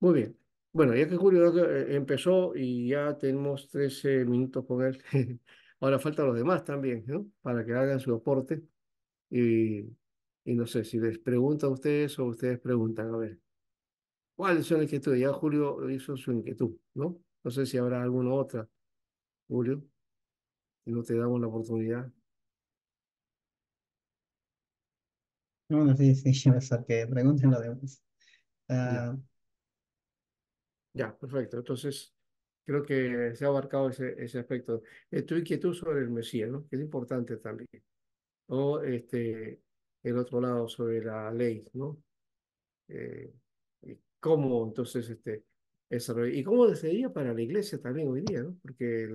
Muy bien. Bueno, ya que Julio empezó y ya tenemos 13 minutos con él, ahora faltan los demás también, ¿no? Para que hagan su aporte y, y no sé si les preguntan a ustedes o ustedes preguntan, a ver, ¿cuáles son las inquietudes? Ya Julio hizo su inquietud, ¿no? No sé si habrá alguna otra, Julio, y no te damos la oportunidad. No, sí, sí, o sea, que pregunten lo demás. Ya, Ah, ya, perfecto. Entonces, creo que se ha abarcado ese aspecto. Tu inquietud sobre el Mesías, ¿no? Que es importante también. O el otro lado sobre la ley, ¿no? Y cómo entonces y cómo sería para la iglesia también hoy día, ¿no? Porque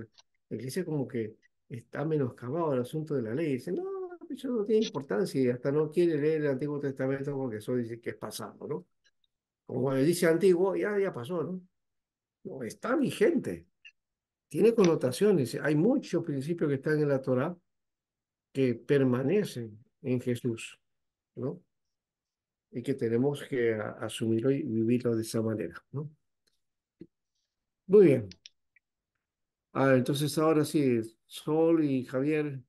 la iglesia como que está menoscabado el asunto de la ley. Dice, no, eso no tiene importancia y hasta no quiere leer el Antiguo Testamento porque eso dice que es pasado, ¿no? Como dice antiguo, ya pasó, ¿no? No, está vigente, tiene connotaciones. Hay muchos principios que están en la Torá que permanecen en Jesús, ¿no? Y que tenemos que asumirlo y vivirlo de esa manera, ¿no? Muy bien. Entonces ahora sí, Sol y Javier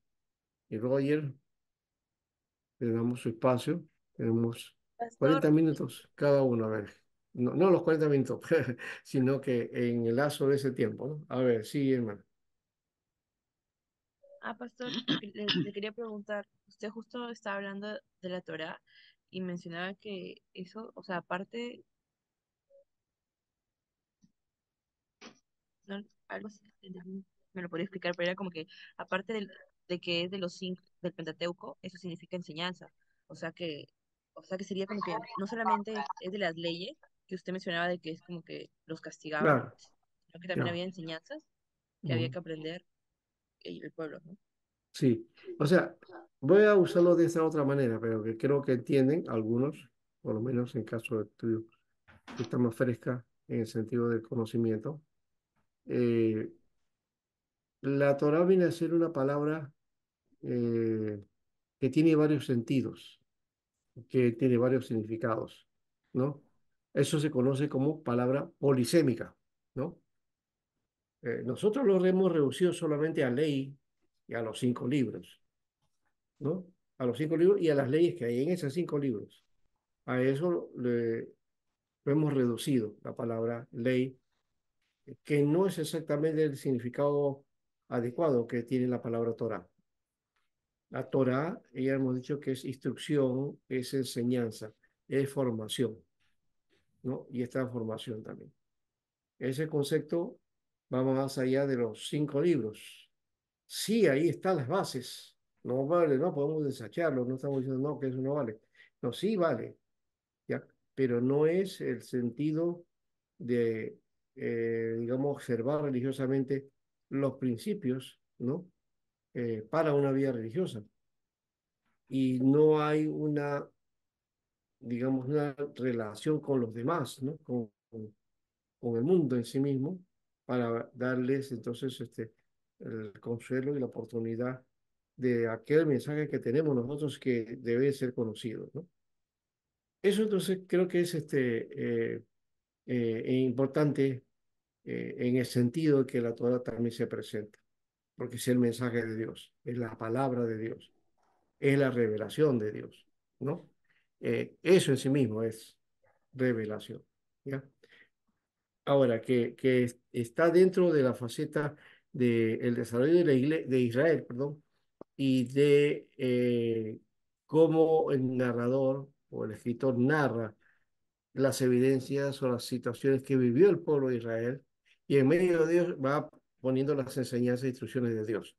y Roger, le damos su espacio. Tenemos Pastor, 40 minutos cada uno, a ver. No, no los 40 minutos, sino que en el lazo de ese tiempo, ¿no? A ver, sí, hermano. pastor, le quería preguntar, usted justo estaba hablando de la Torá y mencionaba que eso, o sea, aparte, no, algo así, me lo podría explicar, pero era como que aparte de que es de los cinco del Pentateuco, eso significa enseñanza, o sea que, o sea que sería como que no solamente es de las leyes que usted mencionaba de que es como que los castigaban, Claro, sino que también ya. había enseñanzas que había Mm. que aprender el pueblo, ¿no? Sí, o sea, voy a usarlo de esa otra manera, pero que creo que entienden algunos, por lo menos en caso de tuyo, que está más fresca en el sentido del conocimiento. Eh, la Torah viene a ser una palabra eh, que tiene varios sentidos, que tiene varios significados, ¿no? Eso se conoce como palabra polisémica, ¿no? Nosotros lo hemos reducido solamente a ley y a los 5 libros, ¿no? A los 5 libros y a las leyes que hay en esos 5 libros. A eso lo hemos reducido, la palabra ley, que no es exactamente el significado adecuado que tiene la palabra Torah. La Torah, ya hemos dicho que es instrucción, es enseñanza, es formación, ¿no? Y esta formación también. Ese concepto va más allá de los 5 libros. Sí, ahí están las bases. No vale, no podemos desecharlo, no estamos diciendo no, que eso no vale. No, sí vale, ¿ya? Pero no es el sentido de, digamos, observar religiosamente los principios, ¿no? Para una vida religiosa. Y no hay una, digamos, una relación con los demás, ¿no? Con el mundo en sí mismo, para darles entonces el consuelo y la oportunidad de aquel mensaje que tenemos nosotros que debe ser conocido, ¿no? Eso entonces creo que es importante en el sentido de que la Torah también se presenta, porque es el mensaje de Dios, es la palabra de Dios, es la revelación de Dios, ¿no? Eso en sí mismo es revelación, ¿ya? Ahora, está dentro de la faceta del desarrollo de de Israel, perdón, y de cómo el narrador o el escritor narra las evidencias o las situaciones que vivió el pueblo de Israel, y en medio de Dios va poniendo las enseñanzas e instrucciones de Dios,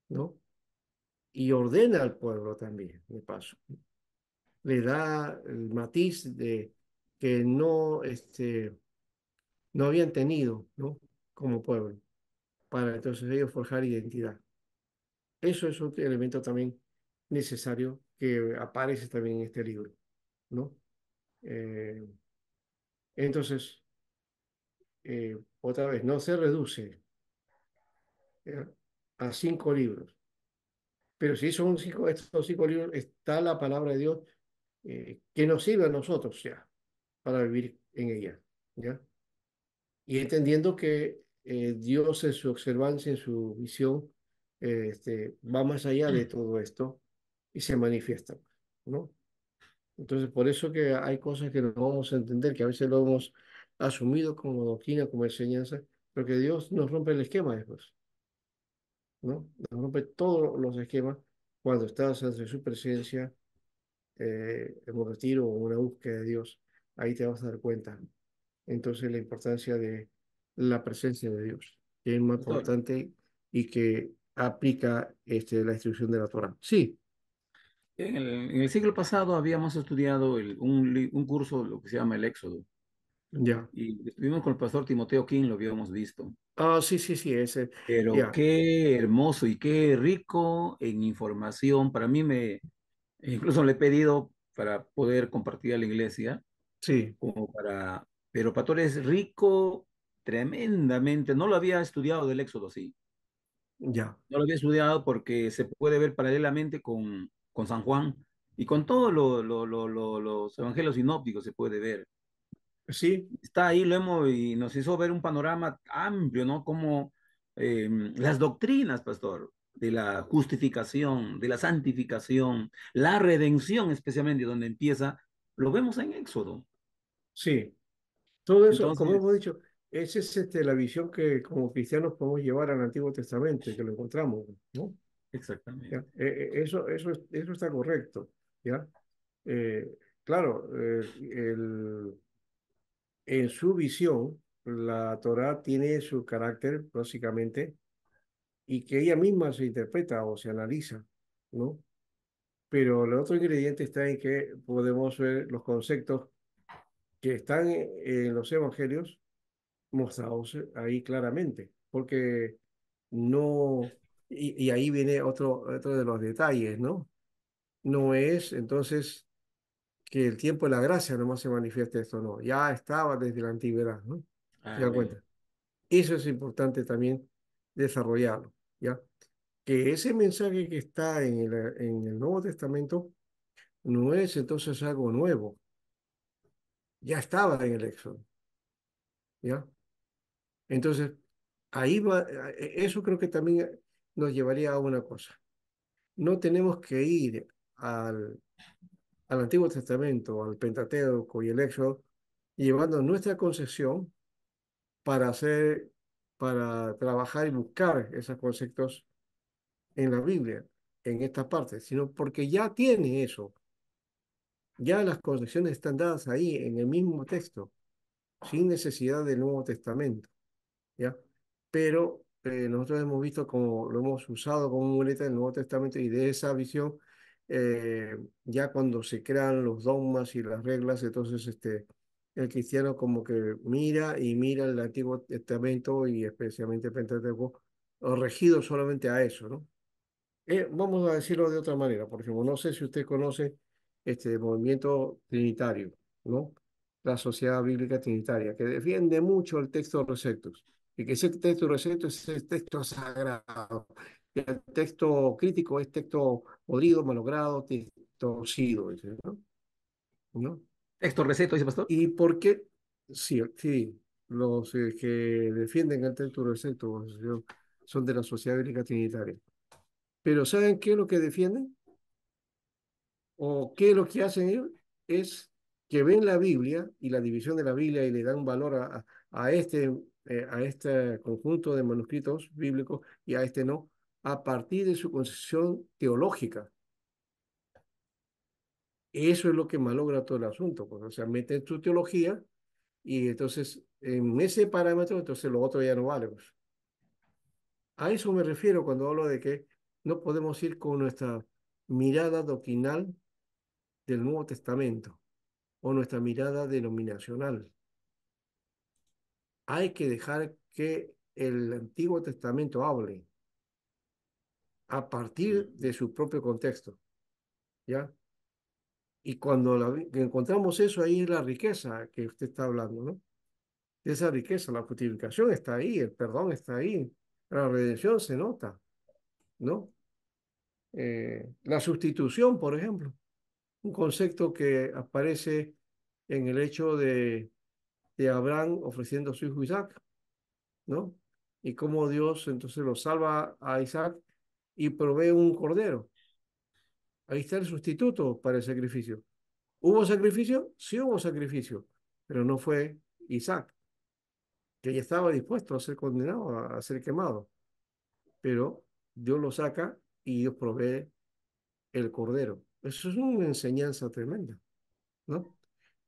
¿no? Y ordena al pueblo también, de paso. Le da el matiz de que no habían tenido, ¿no? Como pueblo, para entonces ellos forjar identidad. Eso es otro elemento también necesario que aparece también en este libro, ¿no? Eh, entonces, otra vez, no se reduce ¿ya? A 5 libros, pero si son estos 5 libros, está la palabra de Dios que nos sirve a nosotros ya para vivir en ella, ¿ya? Y entendiendo que Dios en su observancia, en su visión, va más allá de todo esto y se manifiesta, ¿no? Entonces, por eso que hay cosas que no vamos a entender, que a veces lo hemos asumido como doctrina, como enseñanza, pero que Dios nos rompe el esquema después, ¿no? Nos rompe todos los esquemas cuando estás ante su presencia, en un retiro o una búsqueda de Dios. Ahí te vas a dar cuenta. Entonces, la importancia de la presencia de Dios, que es más Pastor, importante y que aplica la instrucción de la Torah. Sí, en el siglo pasado habíamos estudiado un curso, lo que se llama el Éxodo, ya. y estuvimos con el pastor Timoteo King, lo habíamos visto. Ah, sí, sí, sí, ese, Pero ya, qué hermoso y qué rico en información. Para mí incluso le he pedido para poder compartir a la iglesia, sí, como para, pero pastor es rico tremendamente. No lo había estudiado del Éxodo, sí. ya. No lo había estudiado porque se puede ver paralelamente con San Juan y con todos los evangelios sinópticos se puede ver. Sí, Está ahí, lo hemos, y nos hizo ver un panorama amplio, ¿no? Como las doctrinas, pastor, de la justificación, de la santificación, la redención, especialmente donde empieza, lo vemos en Éxodo. sí. Todo eso, como hemos Entonces, dicho, esa es la visión que como cristianos podemos llevar al Antiguo Testamento y que lo encontramos, ¿no? ¿Ya? exactamente. Eso está correcto, ¿ya? Claro, en su visión, la Torá tiene su carácter, básicamente, y que ella misma se interpreta o se analiza, ¿no? Pero el otro ingrediente está en que podemos ver los conceptos que están en los evangelios mostrados ahí claramente, porque no. Y ahí viene otro de los detalles, ¿no? No es entonces que el tiempo de la gracia nomás se manifieste esto, no. Ya estaba desde la antigüedad, ¿no? ¿Se dan Amén. cuenta? Eso es importante también desarrollarlo, ¿ya? Que ese mensaje que está en el Nuevo Testamento no es entonces algo nuevo, ya estaba en el Éxodo, ¿ya? Entonces, ahí va, eso creo que también nos llevaría a una cosa. No tenemos que ir al Antiguo Testamento, al Pentateuco y el Éxodo, llevando nuestra concepción para hacer, para trabajar y buscar esos conceptos en la Biblia, en esta parte, sino porque ya tiene eso, ya las concepciones están dadas ahí en el mismo texto, sin necesidad del Nuevo Testamento, ¿ya? Pero nosotros hemos visto como lo hemos usado como muleta del Nuevo Testamento y de esa visión, ya cuando se crean los dogmas y las reglas, entonces el cristiano como que mira y mira el Antiguo Testamento y especialmente el Pentateuco, regido solamente a eso, ¿no? Vamos a decirlo de otra manera, por ejemplo, no sé si usted conoce este movimiento trinitario, ¿no? La Sociedad Bíblica Trinitaria, que defiende mucho el texto receptus, y que ese texto receptus es el texto sagrado, y el texto crítico es texto podrido, malogrado, torcido, dice, ¿no? ¿No? Texto receto, dice pastor. ¿Y por qué? Sí, sí, los que defienden el texto receptus son de la Sociedad Bíblica Trinitaria. Pero ¿saben qué es lo que defienden? ¿O qué es lo que hacen ellos? Es que ven la Biblia y la división de la Biblia y le dan valor a este conjunto de manuscritos bíblicos y a este no, a partir de su concepción teológica. Eso es lo que malogra todo el asunto, pues, o sea, meten su teología y entonces en ese parámetro, entonces lo otro ya no vale, pues. A eso me refiero cuando hablo de que no podemos ir con nuestra mirada doctrinal del Nuevo Testamento o nuestra mirada denominacional. Hay que dejar que el Antiguo Testamento hable a partir de su propio contexto, ¿ya? Y cuando encontramos eso, ahí es la riqueza que usted está hablando, ¿no? Esa riqueza, la justificación está ahí, el perdón está ahí, la redención se nota, ¿no? La sustitución, por ejemplo, un concepto que aparece en el hecho de Abraham ofreciendo a su hijo Isaac, ¿no? Y cómo Dios entonces lo salva a Isaac y provee un cordero. Ahí está el sustituto para el sacrificio. ¿Hubo sacrificio? Sí hubo sacrificio, pero no fue Isaac, que ya estaba dispuesto a ser condenado, a ser quemado. Pero Dios lo saca y Dios provee el cordero. Eso es una enseñanza tremenda, ¿no?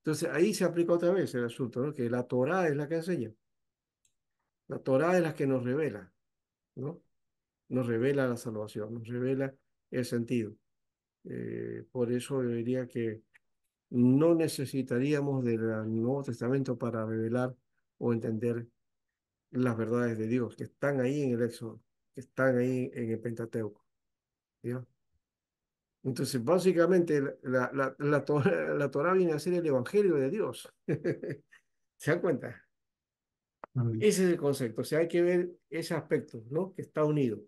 Entonces ahí se aplica otra vez el asunto, ¿no? Que la Torá es la que enseña. La Torá es la que nos revela, ¿no? Nos revela la salvación, nos revela el sentido. Por eso yo diría que no necesitaríamos del Nuevo Testamento para revelar o entender las verdades de Dios que están ahí en el Éxodo, que están ahí en el Pentateuco, ¿ya? Entonces, básicamente, la Torá viene a ser el Evangelio de Dios. ¿Se dan cuenta? Amén. Ese es el concepto. O sea, hay que ver ese aspecto, ¿no? Que está unido.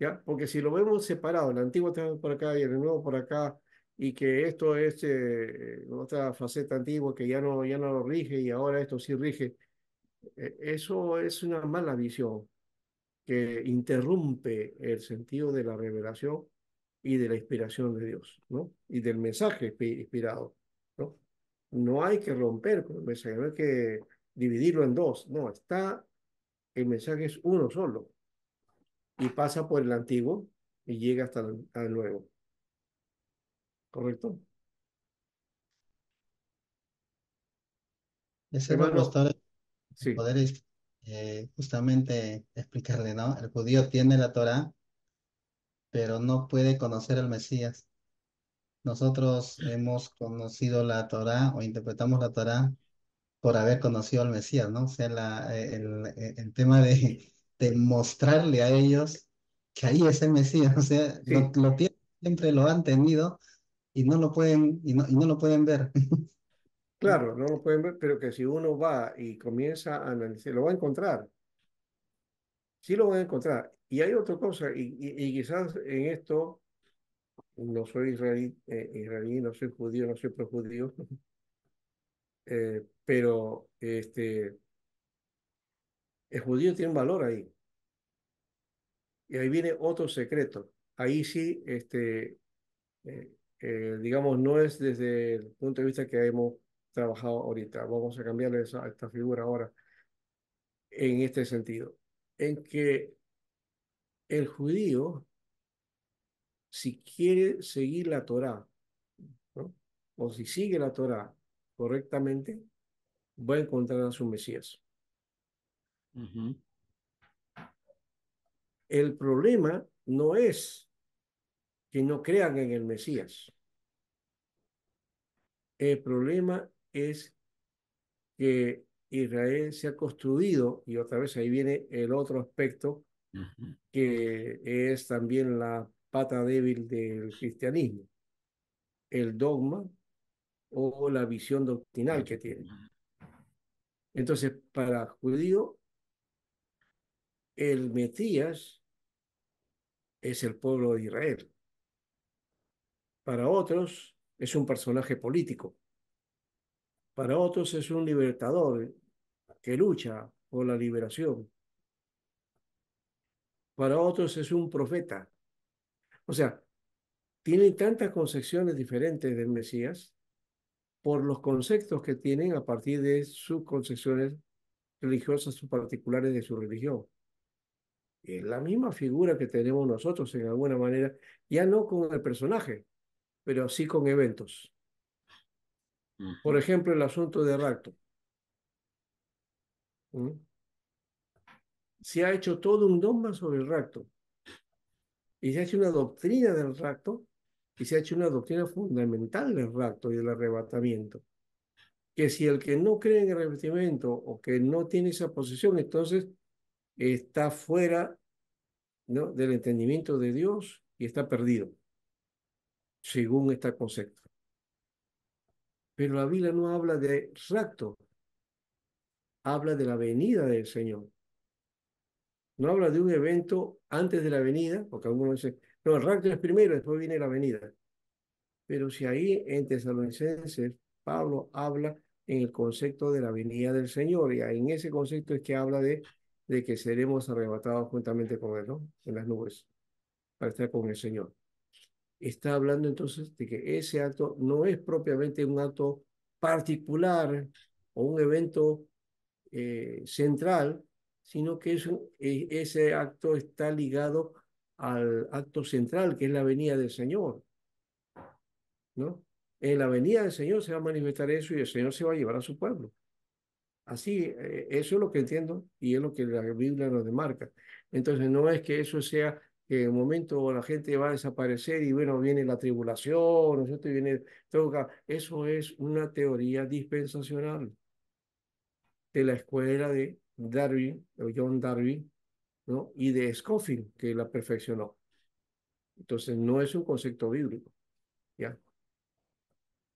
¿Ya? Porque si lo vemos separado, el antiguo está por acá y el nuevo por acá, y que esto es otra faceta antigua que ya no lo rige y ahora esto sí rige, eso es una mala visión que interrumpe el sentido de la revelación y de la inspiración de Dios, ¿no? Y del mensaje inspirado, ¿no? No hay que romper con el mensaje, no hay que dividirlo en dos, no, el mensaje es uno solo y pasa por el antiguo y llega hasta el nuevo. ¿Correcto? Deseo, Hermano, pastor, sí, poder justamente explicarle, ¿no? El judío tiene la Torá, pero no puede conocer al Mesías. Nosotros hemos conocido la Torá o interpretamos la Torá por haber conocido al Mesías, ¿no? O sea, el tema de mostrarle a ellos que ahí es el Mesías, o sea, Sí, lo tienen, siempre lo han tenido y no lo pueden, y no lo pueden ver. claro, no lo pueden ver, pero que si uno va y comienza a analizar, lo va a encontrar, sí lo va a encontrar. Y hay otra cosa, y quizás en esto no soy israelí, no soy judío, no soy prejudío, pero el judío tiene un valor ahí. Y ahí viene otro secreto. Ahí sí, digamos, no es desde el punto de vista que hemos trabajado ahorita. Vamos a cambiarle esta figura ahora en este sentido. En que el judío, si quiere seguir la Torá, ¿no? O si sigue la Torá correctamente, va a encontrar a su Mesías. Ujú, El problema no es que no crean en el Mesías. El problema es que Israel se ha construido, y otra vez ahí viene el otro aspecto, ujú, que es también la pata débil del cristianismo, el dogma o la visión doctrinal que tiene. Entonces, para judío, el Mesías es el pueblo de Israel. Para otros, es un personaje político. Para otros, es un libertador que lucha por la liberación. Para otros, es un profeta. O sea, tienen tantas concepciones diferentes del Mesías por los conceptos que tienen a partir de sus concepciones religiosas o particulares de su religión. Es la misma figura que tenemos nosotros en alguna manera, ya no con el personaje, pero sí con eventos. Por ujú, ejemplo, el asunto de rapto. ¿Mm? Se ha hecho todo un dogma sobre el rapto y se ha hecho una doctrina del rapto y se ha hecho una doctrina fundamental del rapto y del arrebatamiento. Que si el que no cree en el arrebatamiento o que no tiene esa posición, entonces está fuera, ¿no?, del entendimiento de Dios y está perdido, según este concepto. Pero la Biblia no habla de rapto, habla de la venida del Señor. No habla de un evento antes de la venida, porque algunos dicen, no, el rapto es primero, después viene la venida. Pero si ahí en Tesalonicenses Pablo habla en el concepto de la venida del Señor, y en ese concepto es que habla de que seremos arrebatados juntamente con Él, ¿no? En las nubes, para estar con el Señor. Está hablando entonces de que ese acto no es propiamente un acto particular o un evento central, sino que ese acto está ligado al acto central, que es la venida del Señor, ¿no? En la venida del Señor se va a manifestar eso y el Señor se va a llevar a su pueblo. Así, eso es lo que entiendo y es lo que la Biblia nos demarca. Entonces, no es que eso sea que en un momento la gente va a desaparecer y bueno, viene la tribulación, ¿no es cierto? Y viene todo. Eso es una teoría dispensacional de la escuela de Darwin, o John Darwin, ¿no? Y de Scofield, que la perfeccionó. Entonces, no es un concepto bíblico, ¿ya?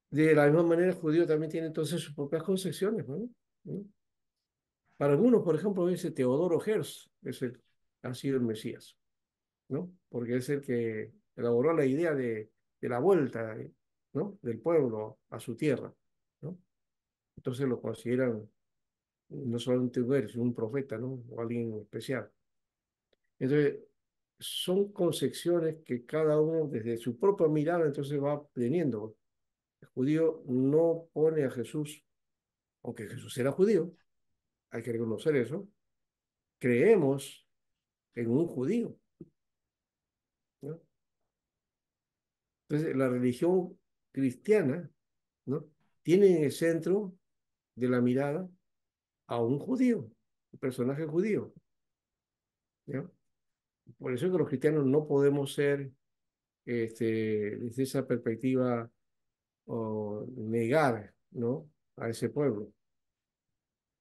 De la misma manera, el judío también tiene entonces sus propias concepciones, ¿no? ¿no? Para algunos, por ejemplo, dice Teodoro Herz, ha sido el Mesías, ¿no? Porque es el que elaboró la idea de la vuelta, ¿no?, del pueblo a su tierra, ¿no? Entonces lo consideran no solamente un héroe, sino un profeta, ¿no? O alguien especial. Entonces, son concepciones que cada uno desde su propia mirada entonces va teniendo. El judío no pone a Jesús, aunque Jesús era judío, hay que reconocer eso, creemos en un judío, ¿no? Entonces, la religión cristiana, ¿no?, tiene en el centro de la mirada a un judío, un personaje judío, ¿ya? Por eso es que los cristianos no podemos ser, desde esa perspectiva, o negar, ¿no?, a ese pueblo.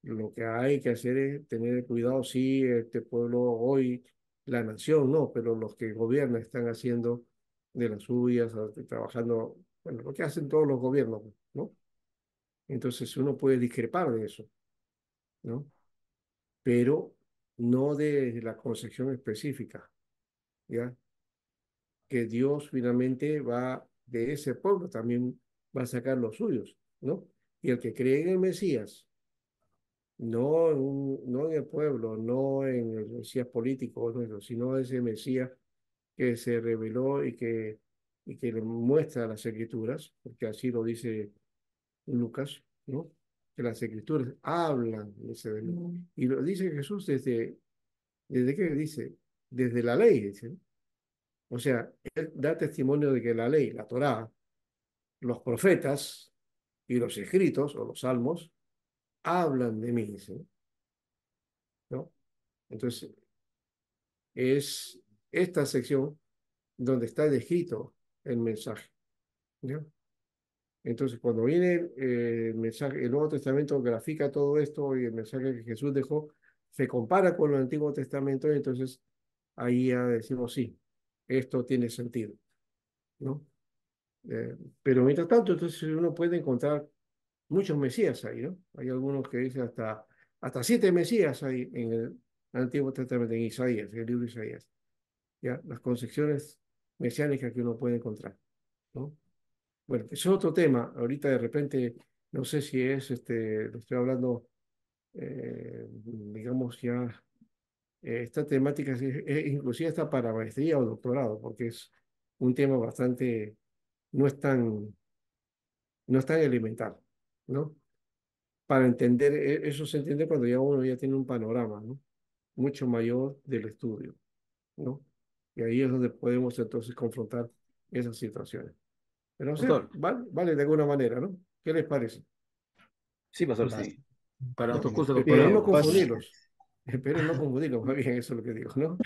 Lo que hay que hacer es tener cuidado, sí, este pueblo hoy la nación, no, pero los que gobiernan están haciendo de las suyas, trabajando, bueno, lo que hacen todos los gobiernos, ¿no? Entonces uno puede discrepar de eso, ¿no? Pero no de la concepción específica, ¿ya? Que Dios finalmente va de ese pueblo, también va a sacar los suyos, ¿no? Y el que cree en el Mesías, no en el pueblo, no en el Mesías político, no, sino ese Mesías que se reveló y que le muestra las escrituras, porque así lo dice Lucas, ¿no? Que las escrituras hablan, dice, y lo dice Jesús ¿desde qué dice? Desde la ley, dice, ¿no? O sea, él da testimonio de que la ley, la Torá, los profetas y los escritos o los salmos hablan de mí, dice, ¿no? Entonces, es esta sección donde está descrito el mensaje, ¿ya? Entonces, cuando viene el mensaje, el Nuevo Testamento grafica todo esto y el mensaje que Jesús dejó se compara con el Antiguo Testamento, y entonces ahí ya decimos, sí, esto tiene sentido, ¿no? Pero mientras tanto, entonces uno puede encontrar muchos Mesías ahí, ¿no? Hay algunos que dicen hasta 7 Mesías hay en el Antiguo Testamento, en Isaías, en el libro de Isaías, ¿ya? Las concepciones mesiánicas que uno puede encontrar, ¿no? Bueno, es otro tema. Ahorita de repente, no sé si es, lo estoy hablando, digamos ya, esta temática inclusive está para maestría o doctorado, porque es un tema bastante, no es tan, no es tan elemental, ¿no? Para entender, eso se entiende cuando ya uno ya tiene un panorama, ¿no? Mucho mayor del estudio, ¿no? Y ahí es donde podemos entonces confrontar esas situaciones. Pero no sé, Pastor, vale de alguna manera, ¿no? ¿Qué les parece? sí, pastor, Vale. sí. Para Ya, nuestro bueno. curso de Pero no doctorado. confundirlos. Pero no confundirlos, más bien eso es lo que digo, ¿no?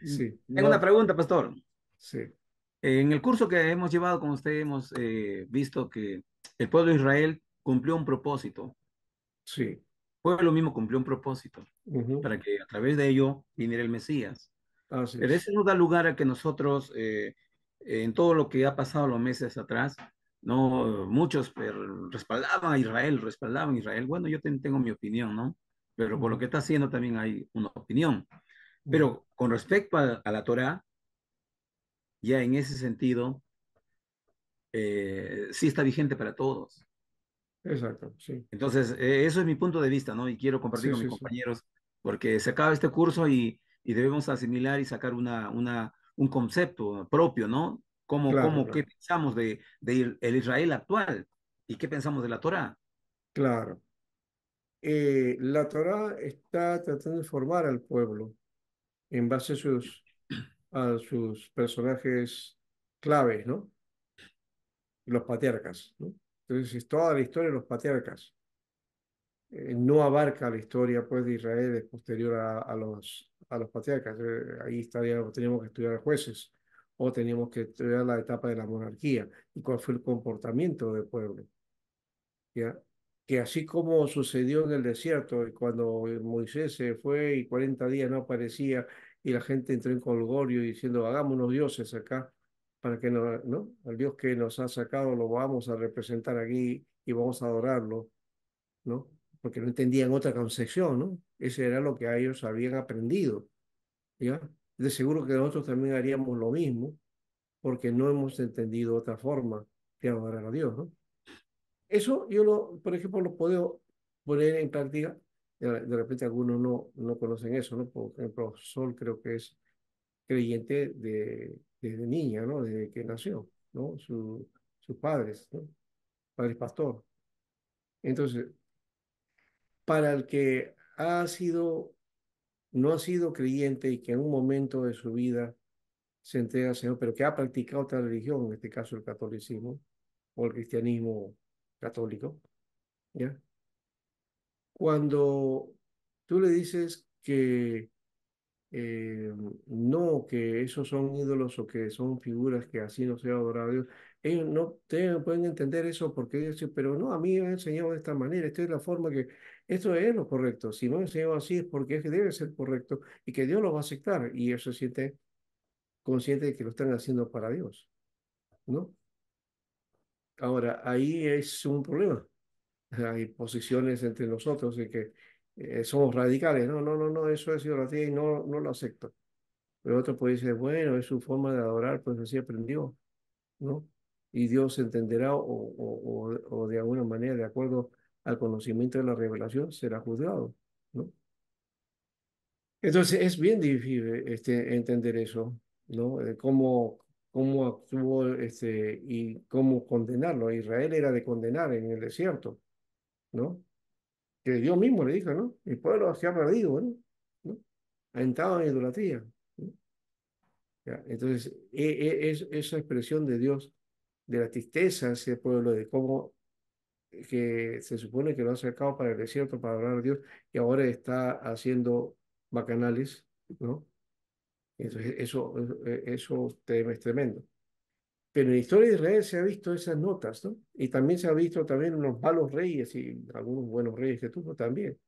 Sí, Tengo una No, pregunta, pastor. sí, En el curso que hemos llevado con usted hemos visto que el pueblo de Israel cumplió un propósito. sí. El pueblo mismo cumplió un propósito Ujú. para que a través de ello viniera el Mesías. Así Pero eso es. nos da lugar a que nosotros, en todo lo que ha pasado los meses atrás, no, muchos respaldaban a Israel. Bueno, yo tengo mi opinión, ¿no? Pero por lo Ujú, que está haciendo también hay una opinión. ujú. Pero con respecto a la Torá, ya en ese sentido, sí está vigente para todos. Exacto, sí. Entonces, eso es mi punto de vista, ¿no? Y quiero compartir Sí, con mis sí, sí. compañeros, porque se acaba este curso y debemos asimilar y sacar un concepto propio, ¿no? Claro, Qué claro, pensamos el Israel actual y qué pensamos de la Torá? claro. La Torá está tratando de formar al pueblo en base a sus personajes claves, ¿no? Los patriarcas, ¿no? Entonces, es toda la historia de los patriarcas. No abarca la historia pues de Israel, es posterior a los patriarcas. Ahí estaría, teníamos que estudiar jueces o teníamos que estudiar la etapa de la monarquía y cuál fue el comportamiento del pueblo, ¿ya? Que así como sucedió en el desierto, y cuando Moisés se fue y 40 días no aparecía y la gente entró en colgorio diciendo, hagámonos dioses acá para que no, ¿no? Al Dios que nos ha sacado lo vamos a representar aquí y vamos a adorarlo, ¿no? Porque no entendían otra concepción, ¿no? Ese era lo que a ellos habían aprendido, ¿ya? De seguro que nosotros también haríamos lo mismo, porque no hemos entendido otra forma de adorar a Dios, ¿no? Eso yo, por ejemplo, lo puedo poner en práctica. De repente algunos no conocen eso, ¿no? Por ejemplo, Sol creo que es creyente desde niña, ¿no? Desde que nació, ¿no? Sus padres, ¿no? Padre pastor. Entonces, para el que no ha sido creyente y que en un momento de su vida se entrega al Señor, pero que ha practicado otra religión, en este caso el catolicismo o el cristianismo católico, ¿ya? Cuando tú le dices que eh, no que esos son ídolos o que son figuras que así no se adorado a Dios. Ellos no pueden entender eso porque ellos dicen, pero no, a mí me han enseñado de esta manera, esta es la forma que, esto es lo correcto. Si me han enseñado así es porque es que debe ser correcto y que Dios lo va a aceptar. Y ellos se siente consciente de que lo están haciendo para Dios, ¿no? Ahora, ahí es un problema. Hay posiciones entre nosotros de que somos radicales. No, no, no, no, eso es idolatría y no, no lo acepto. Pero otro puede decir, bueno, es su forma de adorar, pues así aprendió, ¿no? Y Dios entenderá o de alguna manera, de acuerdo al conocimiento de la revelación, será juzgado, ¿no? Entonces es bien difícil entender eso, ¿no? Cómo actuó y cómo condenarlo. Israel era de condenar en el desierto, ¿no? Que Dios mismo le dijo, ¿no? Mi pueblo se ha perdido, ¿no? ¿No? Ha entrado en idolatría, ¿no? Ya, entonces, esa expresión de Dios, de la tristeza de ese pueblo, de cómo que se supone que lo ha sacado para el desierto para adorar a Dios y ahora está haciendo bacanales, ¿no? Entonces, eso es tremendo. Pero en la historia de Israel se ha visto esas notas, ¿no? Y también se ha visto también unos malos reyes y algunos buenos reyes que tuvo también.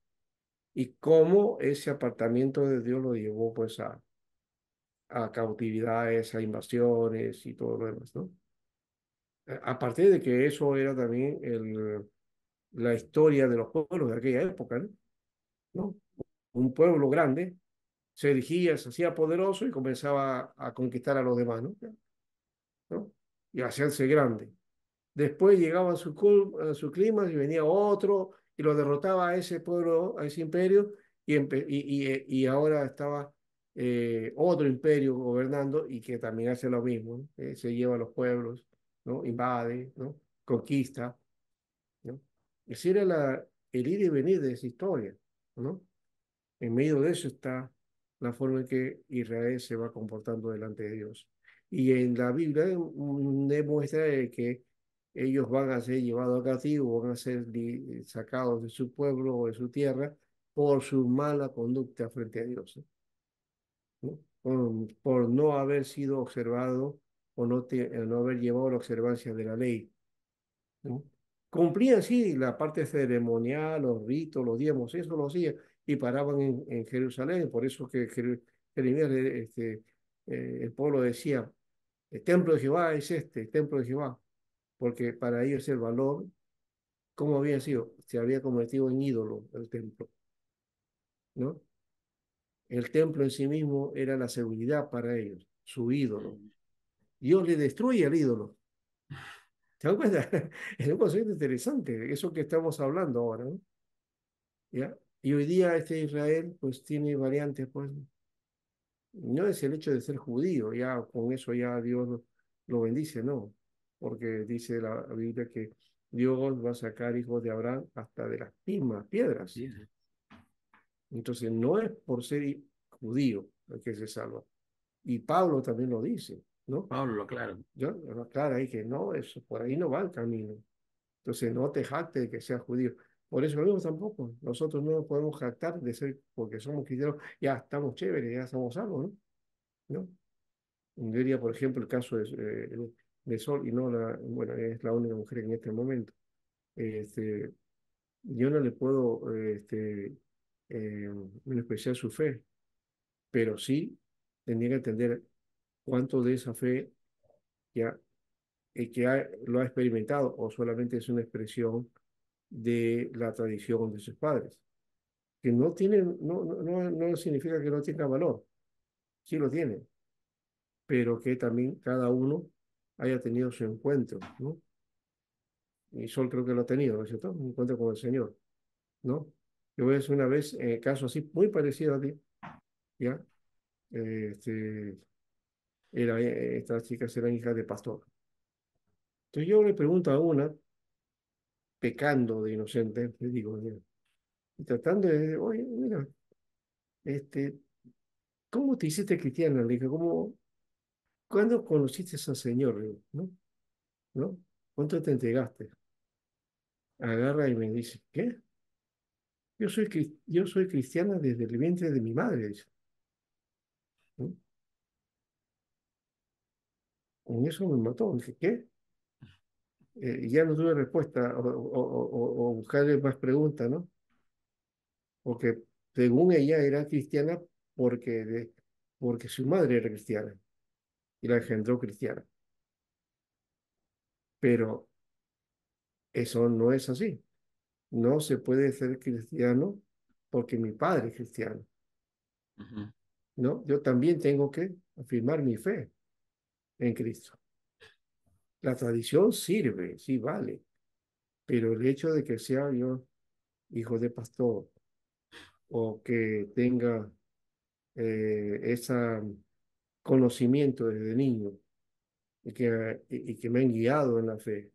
Y cómo ese apartamiento de Dios lo llevó pues a cautividades, a invasiones y todo lo demás, ¿no? Aparte de que eso era también la historia de los pueblos de aquella época, ¿no? ¿No? Un pueblo grande se erigía, se hacía poderoso y comenzaba a conquistar a los demás, ¿no? ¿No? Y a hacerse grande. Después llegaba a su clima y venía otro y lo derrotaba a ese pueblo, a ese imperio, y ahora estaba otro imperio gobernando y que también hace lo mismo, ¿no? Se lleva a los pueblos, ¿no? Invade, ¿no? Conquista, ¿no? Ese era el ir y venir de esa historia, ¿no? En medio de eso está la forma en que Israel se va comportando delante de Dios. Y en la Biblia demuestra de que ellos van a ser llevados a cautivo, van a ser sacados de su pueblo o de su tierra por su mala conducta frente a Dios, ¿no? Por no haber sido observado o no haber llevado la observancia de la ley, ¿no? Cumplían, sí, la parte ceremonial, los ritos, los diezmos, eso lo hacían, y paraban en Jerusalén, por eso que Jeremías, el pueblo decía, el templo de Jehová es este, el templo de Jehová, porque para ellos el valor, ¿cómo había sido? Se había convertido en ídolo el templo, ¿no? El templo en sí mismo era la seguridad para ellos, su ídolo. Dios le destruye al ídolo. ¿Te das cuenta? Es un concepto interesante, eso que estamos hablando ahora, ¿no? ¿Ya? Y hoy día este Israel pues tiene variantes, pues no es el hecho de ser judío, ya con eso ya Dios lo bendice, no, porque dice la Biblia que Dios va a sacar hijos de Abraham hasta de las mismas piedras. Sí, Entonces no es por ser judío el que se salva. Y Pablo también lo dice, ¿no? Pablo lo aclara. Yo, claro, ahí que no, eso, por ahí no va el camino. Entonces no te jactes de que seas judío. Por eso mismo tampoco. Nosotros no nos podemos jactar de ser, porque somos cristianos, ya estamos chéveres, ya somos salvos, ¿no? ¿No? Yo diría, por ejemplo, el caso de Sol, y no bueno, es la única mujer en este momento. Este, yo no le puedo menospreciar su fe, pero sí tendría que entender cuánto de esa fe ya lo ha experimentado o solamente es una expresión de la tradición de sus padres, que no tienen, no significa que no tenga valor, sí lo tiene, pero que también cada uno haya tenido su encuentro, ¿no? Y Sol creo que lo ha tenido, ¿no es cierto? Un encuentro con el Señor, ¿no? Yo voy a decir una vez, caso así, muy parecido a ti, ¿ya? Este, estas chicas eran hijas de pastor. Entonces yo le pregunto a una, pecando de inocente, le digo, mira, y tratando de, oye, mira, este, ¿cómo te hiciste cristiana? Le dije, ¿cuándo conociste al Señor? Le digo, ¿no? ¿No? ¿Cuánto te entregaste? Agarra y me dice, ¿qué? Yo soy cristiana desde el vientre de mi madre, dice. ¿no? En eso me mató. Dije, ¿qué? Ya no tuve respuesta o buscarle más preguntas, ¿no? Porque según ella era cristiana porque, porque su madre era cristiana y la engendró cristiana. Pero eso no es así. No se puede ser cristiano porque mi padre es cristiano, Ujú. ¿no? Yo también tengo que afirmar mi fe en Cristo. La tradición sirve, sí vale, pero el hecho de que sea yo hijo de pastor o que tenga ese conocimiento desde niño y que me han guiado en la fe,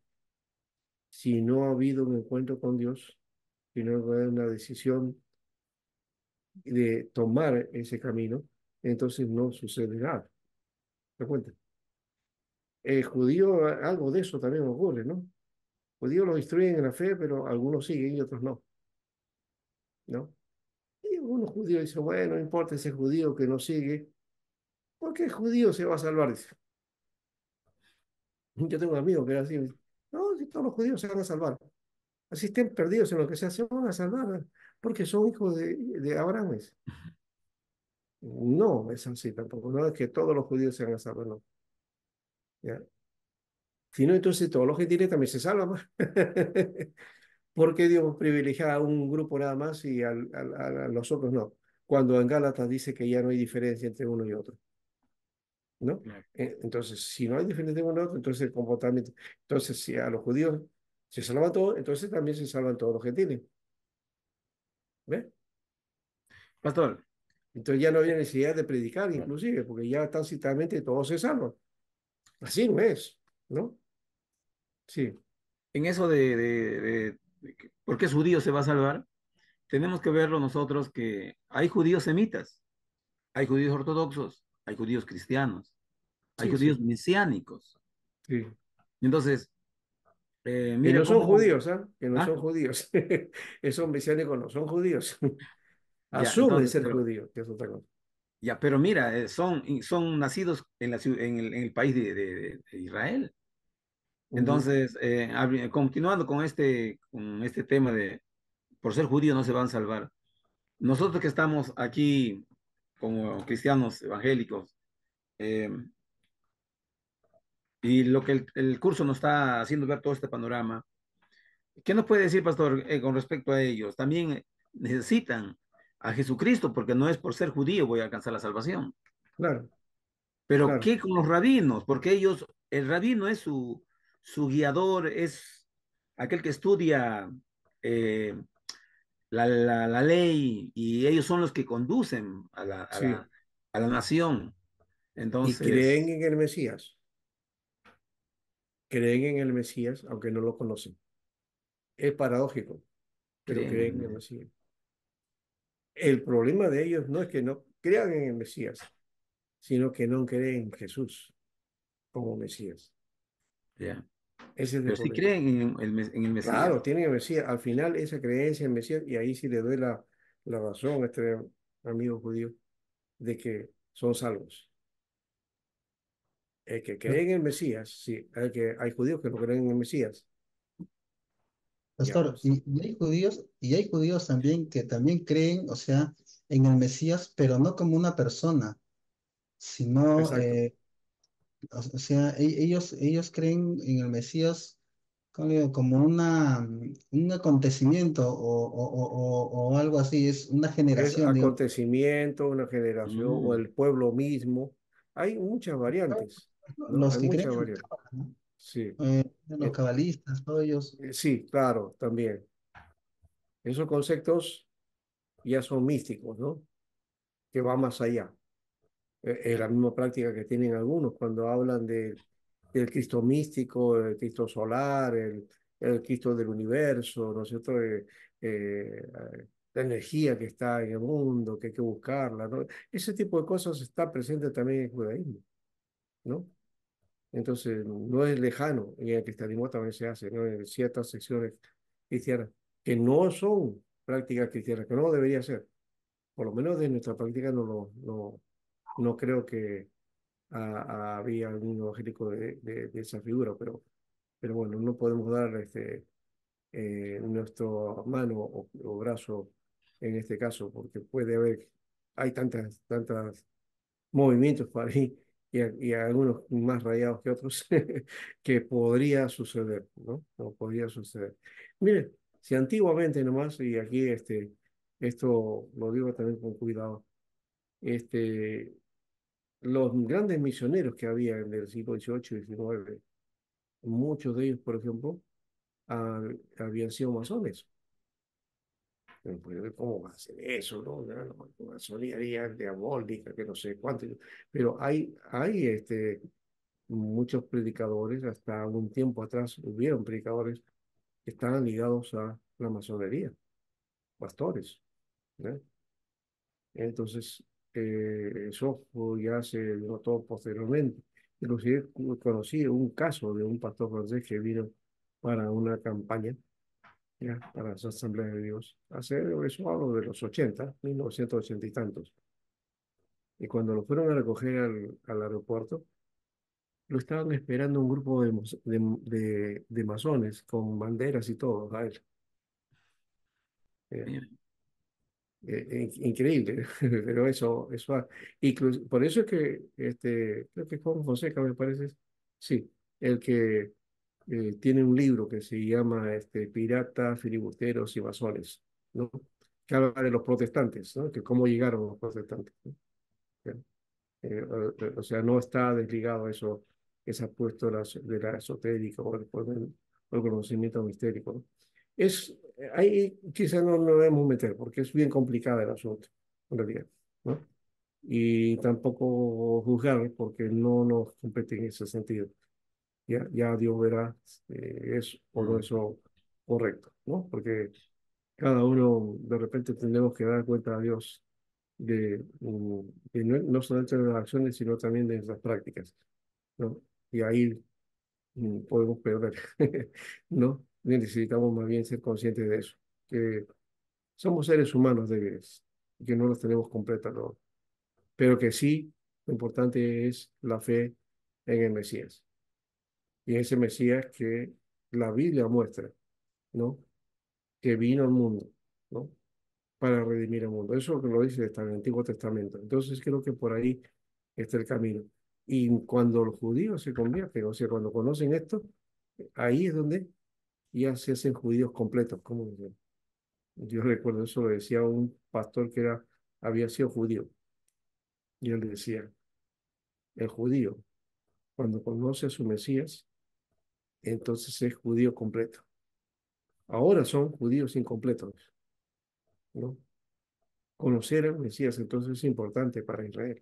si no ha habido un encuentro con Dios, si no ha habido una decisión de tomar ese camino, entonces no sucede nada. ¿Te cuenta? El judío, algo de eso también ocurre, ¿no? Judíos lo instruyen en la fe, pero algunos siguen y otros no, ¿no? Y algunos judíos dicen, bueno, no importa ese judío que no sigue, porque el judío se va a salvar. Dice. Yo tengo un amigo que era así, me dice, no, si todos los judíos se van a salvar. Así estén perdidos en lo que sea, se van a salvar, porque son hijos de Abraham. Dice. No, es así tampoco, no es que todos los judíos se van a salvar, no. ¿Ya? Si no, entonces todos los gentiles también se salvan. Pues. ¿Por qué Dios privilegia a un grupo nada más y a los otros no? Cuando en Gálatas dice que ya no hay diferencia entre uno y otro, ¿no? Claro. Entonces, si no hay diferencia entre uno y otro, entonces el comportamiento. Entonces, si a los judíos se salvan todos, entonces también se salvan todos los gentiles. ¿Ves? Pastor, Entonces ya no había necesidad de predicar, inclusive, porque ya tácitamente todos se salvan. Así no es, ¿no? Sí, en eso por qué es judío se va a salvar, tenemos que verlo nosotros que hay judíos semitas, hay judíos ortodoxos, hay judíos cristianos, hay sí, judíos sí, mesiánicos. sí. Entonces, Que mira no son cómo... judíos, ¿ah? Que no Ah, son judíos. Esos mesiánicos no son judíos. ya, Asumen entonces, ser judíos, que es otra cosa. ya, pero mira, son nacidos en, en el país de Israel. Ujú. Entonces, continuando con este tema de por ser judío no se van a salvar. Nosotros que estamos aquí como cristianos evangélicos, eh, y lo que el curso nos está haciendo ver todo este panorama, ¿qué nos puede decir, pastor, con respecto a ellos? También necesitan a Jesucristo, porque no es por ser judío voy a alcanzar la salvación. Claro, Pero claro. ¿qué con los rabinos? Porque ellos, el rabino es su guiador, es aquel que estudia eh, la ley y ellos son los que conducen Sí. a la nación. Y creen Entonces, en el Mesías. Creen en el Mesías, aunque no lo conocen. Es paradójico, pero creen en el creen, Mesías. El problema de ellos no es que no crean en el Mesías, sino que no creen en Jesús como Mesías. ya. Ese es el Pero sí problema. creen en el Mesías. Claro, tienen el Mesías. Al final, esa creencia en el Mesías, y ahí sí le doy la razón a este amigo judío, de que son salvos. El que cree en el Mesías, sí, hay judíos que no creen en el Mesías. Ya Pastor, pues, y hay judíos también que también creen, o sea, en el Mesías, pero no como una persona, sino, exacto. o sea, ellos creen en el Mesías ¿cómo le digo? Como un acontecimiento o algo así, es una Es generación, digamos. acontecimiento, una generación o Mm, el pueblo mismo. Hay muchas variantes, ¿no? Los Hay que creen muchas en el variantes. Cábala, ¿no? Sí, Los Eh, cabalistas, todos ellos. sí, claro, también. Esos conceptos ya son místicos, ¿no? Que va más allá. Es la misma práctica que tienen algunos cuando hablan del Cristo místico, el Cristo solar, el Cristo del universo, ¿no es cierto? La energía que está en el mundo, que hay que buscarla, ¿no? Ese tipo de cosas está presente también en el judaísmo, ¿no? Entonces, no es lejano, y en el cristianismo también se hace, ¿no? En ciertas secciones cristianas, que no son prácticas cristianas, que no debería ser, por lo menos de nuestra práctica no, No creo que había algún evangélico de esa figura, pero bueno, no podemos dar nuestro mano o brazo en este caso, porque puede haber, hay tantas movimientos por ahí y algunos más rayados que otros que podría suceder, ¿no? O podría suceder. Mire, si antiguamente nomás, y aquí esto lo digo también con cuidado, este, los grandes misioneros que había en el siglo XVIII y XIX, muchos de ellos, por ejemplo, habían sido masones. Pues, ¿cómo va a ser eso? ¿No? La masonería diabólica, que no sé cuánto. Pero hay muchos predicadores, hasta un tiempo atrás hubieron predicadores que estaban ligados a la masonería, pastores, ¿no? Entonces, eso ya se notó posteriormente. Inclusive conocí un caso de un pastor francés que vino para una campaña, ya, para las asambleas de Dios. Eso hablo de los 80, 1980 y tantos. Y cuando lo fueron a recoger al aeropuerto, lo estaban esperando un grupo de masones con banderas y todo a él. Eh, Mira, Increíble, pero por eso es que creo que Juan Fonseca me parece, sí, el que tiene un libro que se llama Piratas, Filibusteros y Masones, ¿no? Que habla de los protestantes, ¿no? Que cómo llegaron los protestantes, ¿no? O sea, no está desligado a eso, ese apuesto de la esotérica o el conocimiento mistérico, ¿no? Ahí quizás no nos debemos meter porque es bien complicado el asunto, en realidad, ¿no? Y tampoco juzgar porque no nos compete en ese sentido. Ya Dios verá es o no mm, eso correcto, ¿no? Porque cada uno de repente tendremos que dar cuenta a Dios de no solamente de las acciones, sino también de nuestras prácticas, ¿no? Y ahí podemos perder, ¿no? Necesitamos más bien ser conscientes de eso, que somos seres humanos débiles, y que no los tenemos completos, ¿no? Pero que sí, lo importante es la fe en el Mesías, y ese Mesías que la Biblia muestra, ¿no? Que vino al mundo, ¿no? Para redimir al mundo. Eso que lo dice hasta el Antiguo Testamento. Entonces creo que por ahí está el camino. Y cuando los judíos se convierten, o sea, cuando conocen esto, ahí es donde ya se hacen judíos completos. Como dicen. Yo recuerdo eso, lo decía un pastor que había sido judío. Y él decía, el judío, cuando conoce a su Mesías, entonces es judío completo. Ahora son judíos incompletos, ¿no? Conocer al Mesías entonces es importante para Israel.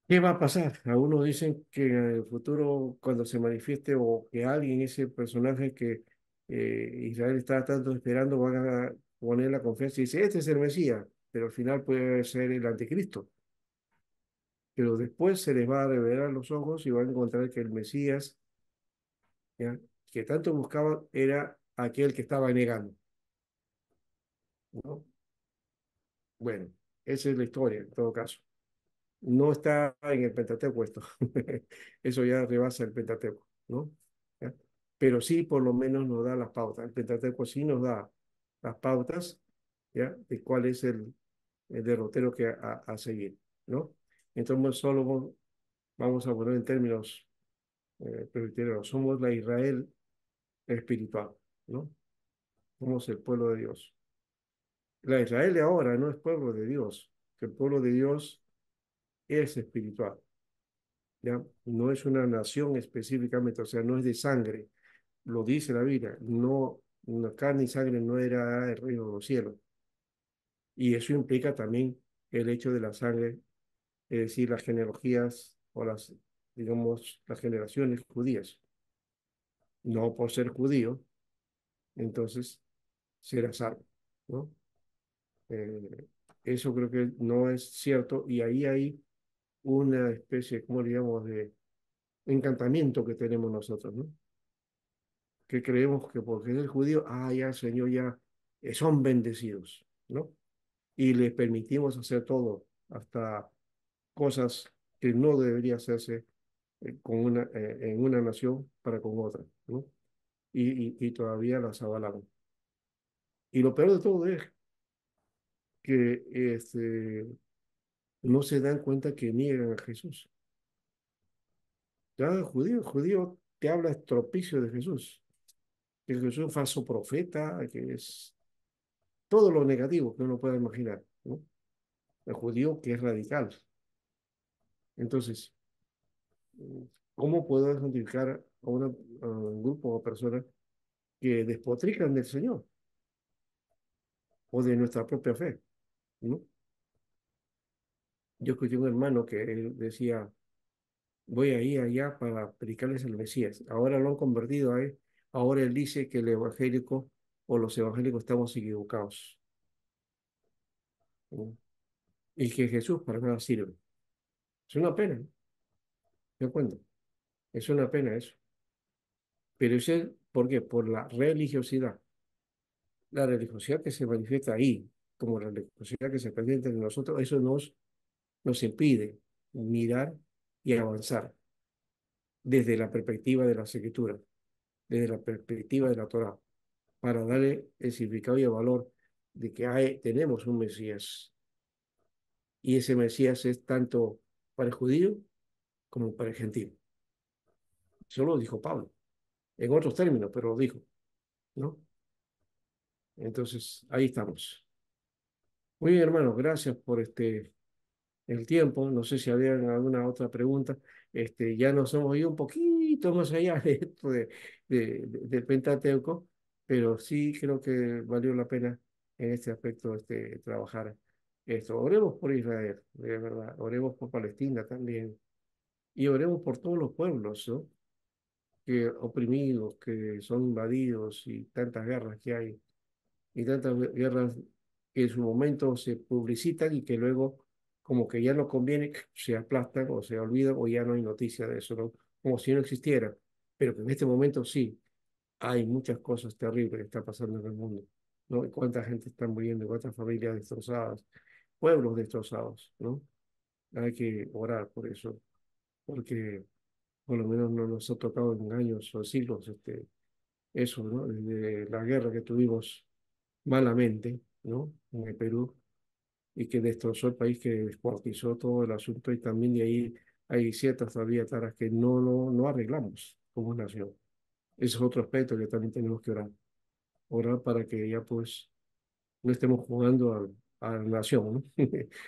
¿Qué va a pasar? Algunos dicen que en el futuro, cuando se manifieste o que alguien, ese personaje que Israel está tanto esperando, van a poner la confianza y dice, este es el Mesías, pero al final puede ser el anticristo. Pero después se les va a revelar los ojos y van a encontrar que el Mesías, ¿ya? Que tanto buscaban era aquel que estaba negando, ¿no? Bueno, esa es la historia en todo caso. No está en el Pentateuco esto. Eso ya rebasa el Pentateuco, ¿no? ¿Ya? Pero sí, por lo menos nos da las pautas. El Pentateuco sí nos da las pautas, ¿ya? De cuál es el derrotero que a seguir, ¿no? Entonces, solo vamos a poner en términos presbiteros. Somos la Israel espiritual, ¿no? Somos el pueblo de Dios. La Israel de ahora no es pueblo de Dios, que el pueblo de Dios es espiritual. ¿Ya? No es una nación específicamente, o sea, no es de sangre, lo dice la Biblia, no, la carne y sangre no era el reino de los cielos. Y eso implica también el hecho de la sangre, es decir, las genealogías o digamos, las generaciones judías. No por ser judío, entonces será salvo, ¿no? Eh, Eso creo que no es cierto y ahí hay una especie, como digamos, de encantamiento que tenemos nosotros, ¿no? Que creemos que porque es el judío, ya, Señor, ya son bendecidos, ¿no? Y les permitimos hacer todo, hasta cosas que no debería hacerse en una nación para con otra, ¿no? Y todavía las avalaron. Y lo peor de todo es que no se dan cuenta que niegan a Jesús. Ya el judío te habla estropicio de Jesús, que Jesús es un falso profeta, que es todo lo negativo que uno pueda imaginar, ¿no? El judío que es radical. Entonces, ¿cómo puedo identificar a un grupo de personas que despotrican del Señor o de nuestra propia fe, ¿no? Yo escuché un hermano que él decía, voy a ir allá para predicarles al Mesías. Ahora lo han convertido a él. Ahora él dice que el evangélico o los evangélicos estamos equivocados, ¿no? Y que Jesús para nada sirve. Es una pena, ¿no? Yo cuento. Es una pena eso. Pero eso, ¿por qué? Por la religiosidad. La religiosidad que se manifiesta ahí, como la religiosidad que se presenta en nosotros, eso nos impide mirar y avanzar desde la perspectiva de las escrituras, desde la perspectiva de la Torá, para darle el significado y el valor de que tenemos un Mesías. Y ese Mesías es tanto para el judío como para el gentil. Eso lo dijo Pablo, en otros términos, pero lo dijo, ¿no? Entonces, ahí estamos. Muy bien, hermano, gracias por el tiempo. No sé si había alguna otra pregunta. Ya nos hemos ido un poquito más allá de esto del Pentateuco, pero sí creo que valió la pena en este aspecto trabajar esto. Oremos por Israel, de verdad. Oremos por Palestina también. Y oremos por todos los pueblos, ¿no? Que oprimidos, que son invadidos y tantas guerras que hay y tantas guerras que en su momento se publicitan y que luego, como que ya no conviene, se aplastan o se olvidan o ya no hay noticia de eso, ¿no? Como si no existiera. Pero que en este momento sí, hay muchas cosas terribles que están pasando en el mundo, ¿no? Y cuánta gente está muriendo, cuántas familias destrozadas, pueblos destrozados, ¿no? Hay que orar por eso, porque por lo menos no nos ha tocado en años o siglos eso, ¿no? Desde la guerra que tuvimos malamente, ¿no? En el Perú, y que destrozó el país, que descuartizó todo el asunto, y también de ahí hay ciertas todavía taras que no arreglamos como nación. Ese es otro aspecto que también tenemos que orar para que ya pues no estemos jugando a la nación, ¿no?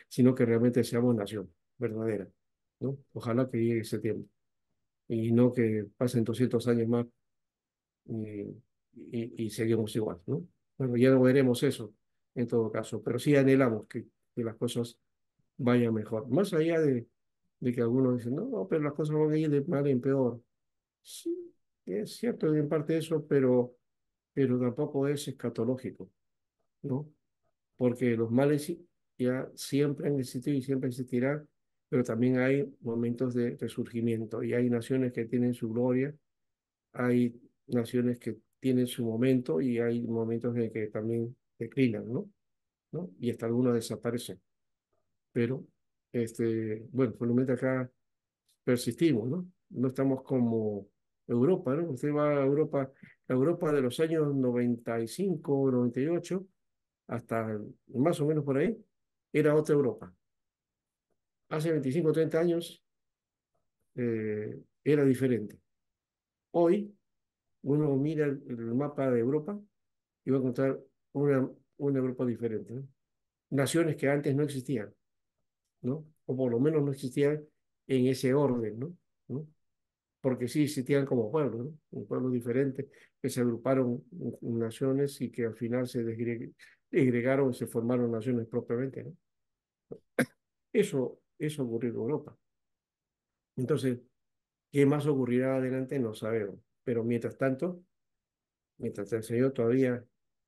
Sino que realmente seamos nación verdadera, ¿no? Ojalá que llegue ese tiempo y no que pasen 200 años más y seguimos igual, ¿no? Bueno, ya no veremos eso en todo caso, pero sí anhelamos que las cosas vayan mejor. Más allá de que algunos dicen, no, pero las cosas van a ir de mal en peor. Sí, es cierto en parte eso, pero tampoco es escatológico, ¿no? Porque los males ya siempre han existido y siempre existirán, pero también hay momentos de resurgimiento y hay naciones que tienen su gloria, hay naciones que tienen su momento y hay momentos en que también declinan, ¿no? ¿No? Y hasta algunos desaparecen. Pero, bueno, por lo menos acá persistimos, ¿no? No estamos como Europa, ¿no? Usted va a Europa, la Europa de los años 95, 98, hasta más o menos por ahí, era otra Europa. Hace 25, 30 años era diferente. Hoy uno mira el mapa de Europa y va a encontrar una Europa diferente, ¿no? Naciones que antes no existían, ¿no? O por lo menos no existían en ese orden, ¿no? ¿No? Porque sí existían como pueblos, ¿no? Un pueblo diferente que se agruparon en naciones y que al final se desgregaron y se formaron naciones propiamente, ¿no? Eso ocurrió en Europa. Entonces, ¿qué más ocurrirá adelante? No sabemos. Pero mientras el Señor todavía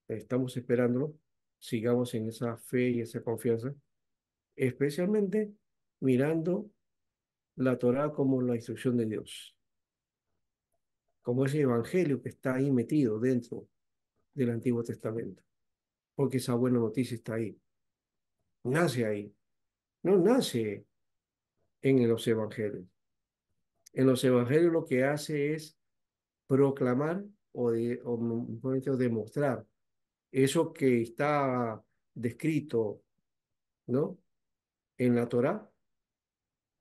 estamos esperándolo, sigamos en esa fe y esa confianza, especialmente mirando la Torá como la instrucción de Dios, como ese evangelio que está ahí metido dentro del Antiguo Testamento, porque esa buena noticia está ahí, nace ahí, no nace en los evangelios. En los evangelios lo que hace es proclamar mejor dicho, demostrar eso que está descrito, ¿no? En la Torá,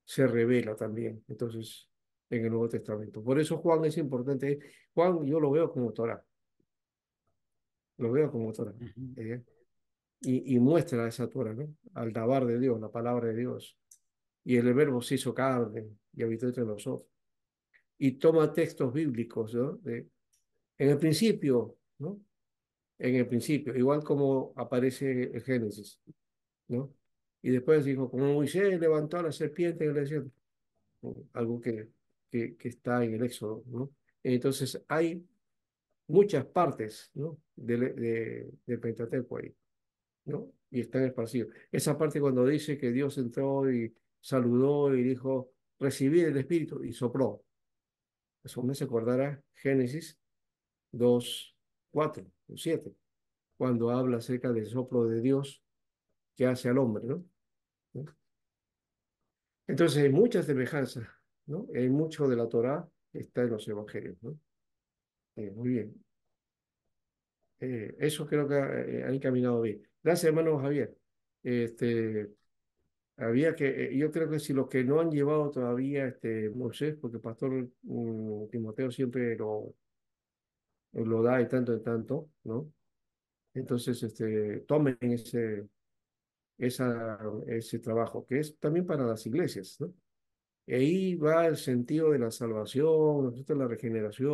se revela también, entonces, en el Nuevo Testamento. Por eso Juan es importante. Juan yo lo veo como Torá, lo veo como Torá. Ujú. ¿Eh? Y muestra esa Torá, ¿no? Al dabar de Dios, la palabra de Dios. Y el verbo se hizo carne y habitó entre nosotros. Y toma textos bíblicos, ¿no? En el principio, ¿no? En el principio, igual como aparece el Génesis, ¿no? Y después dijo, como Moisés levantó a la serpiente en el desierto, ¿no? Algo que está en el Éxodo, ¿no? Entonces hay muchas partes, ¿no? Del Pentateuco ahí, ¿no? Y están esparcidos. Esa parte cuando dice que Dios entró y saludó y dijo, recibid el Espíritu y sopló. Eso me se acordará Génesis 2 4 o 7 cuando habla acerca del soplo de Dios que hace al hombre, ¿no? ¿No? Entonces hay muchas semejanzas, ¿no? Hay mucho de la Torá que está en los evangelios, ¿no? Muy bien. Eso creo que han encaminado bien. Gracias, hermano Javier. Este, había que, yo creo que si los que no han llevado todavía Moisés, porque el pastor Timoteo siempre lo da de tanto en tanto, ¿no? Entonces, tomen ese trabajo, que es también para las iglesias, ¿no? Y ahí va el sentido de la salvación, ¿no es cierto? La regeneración,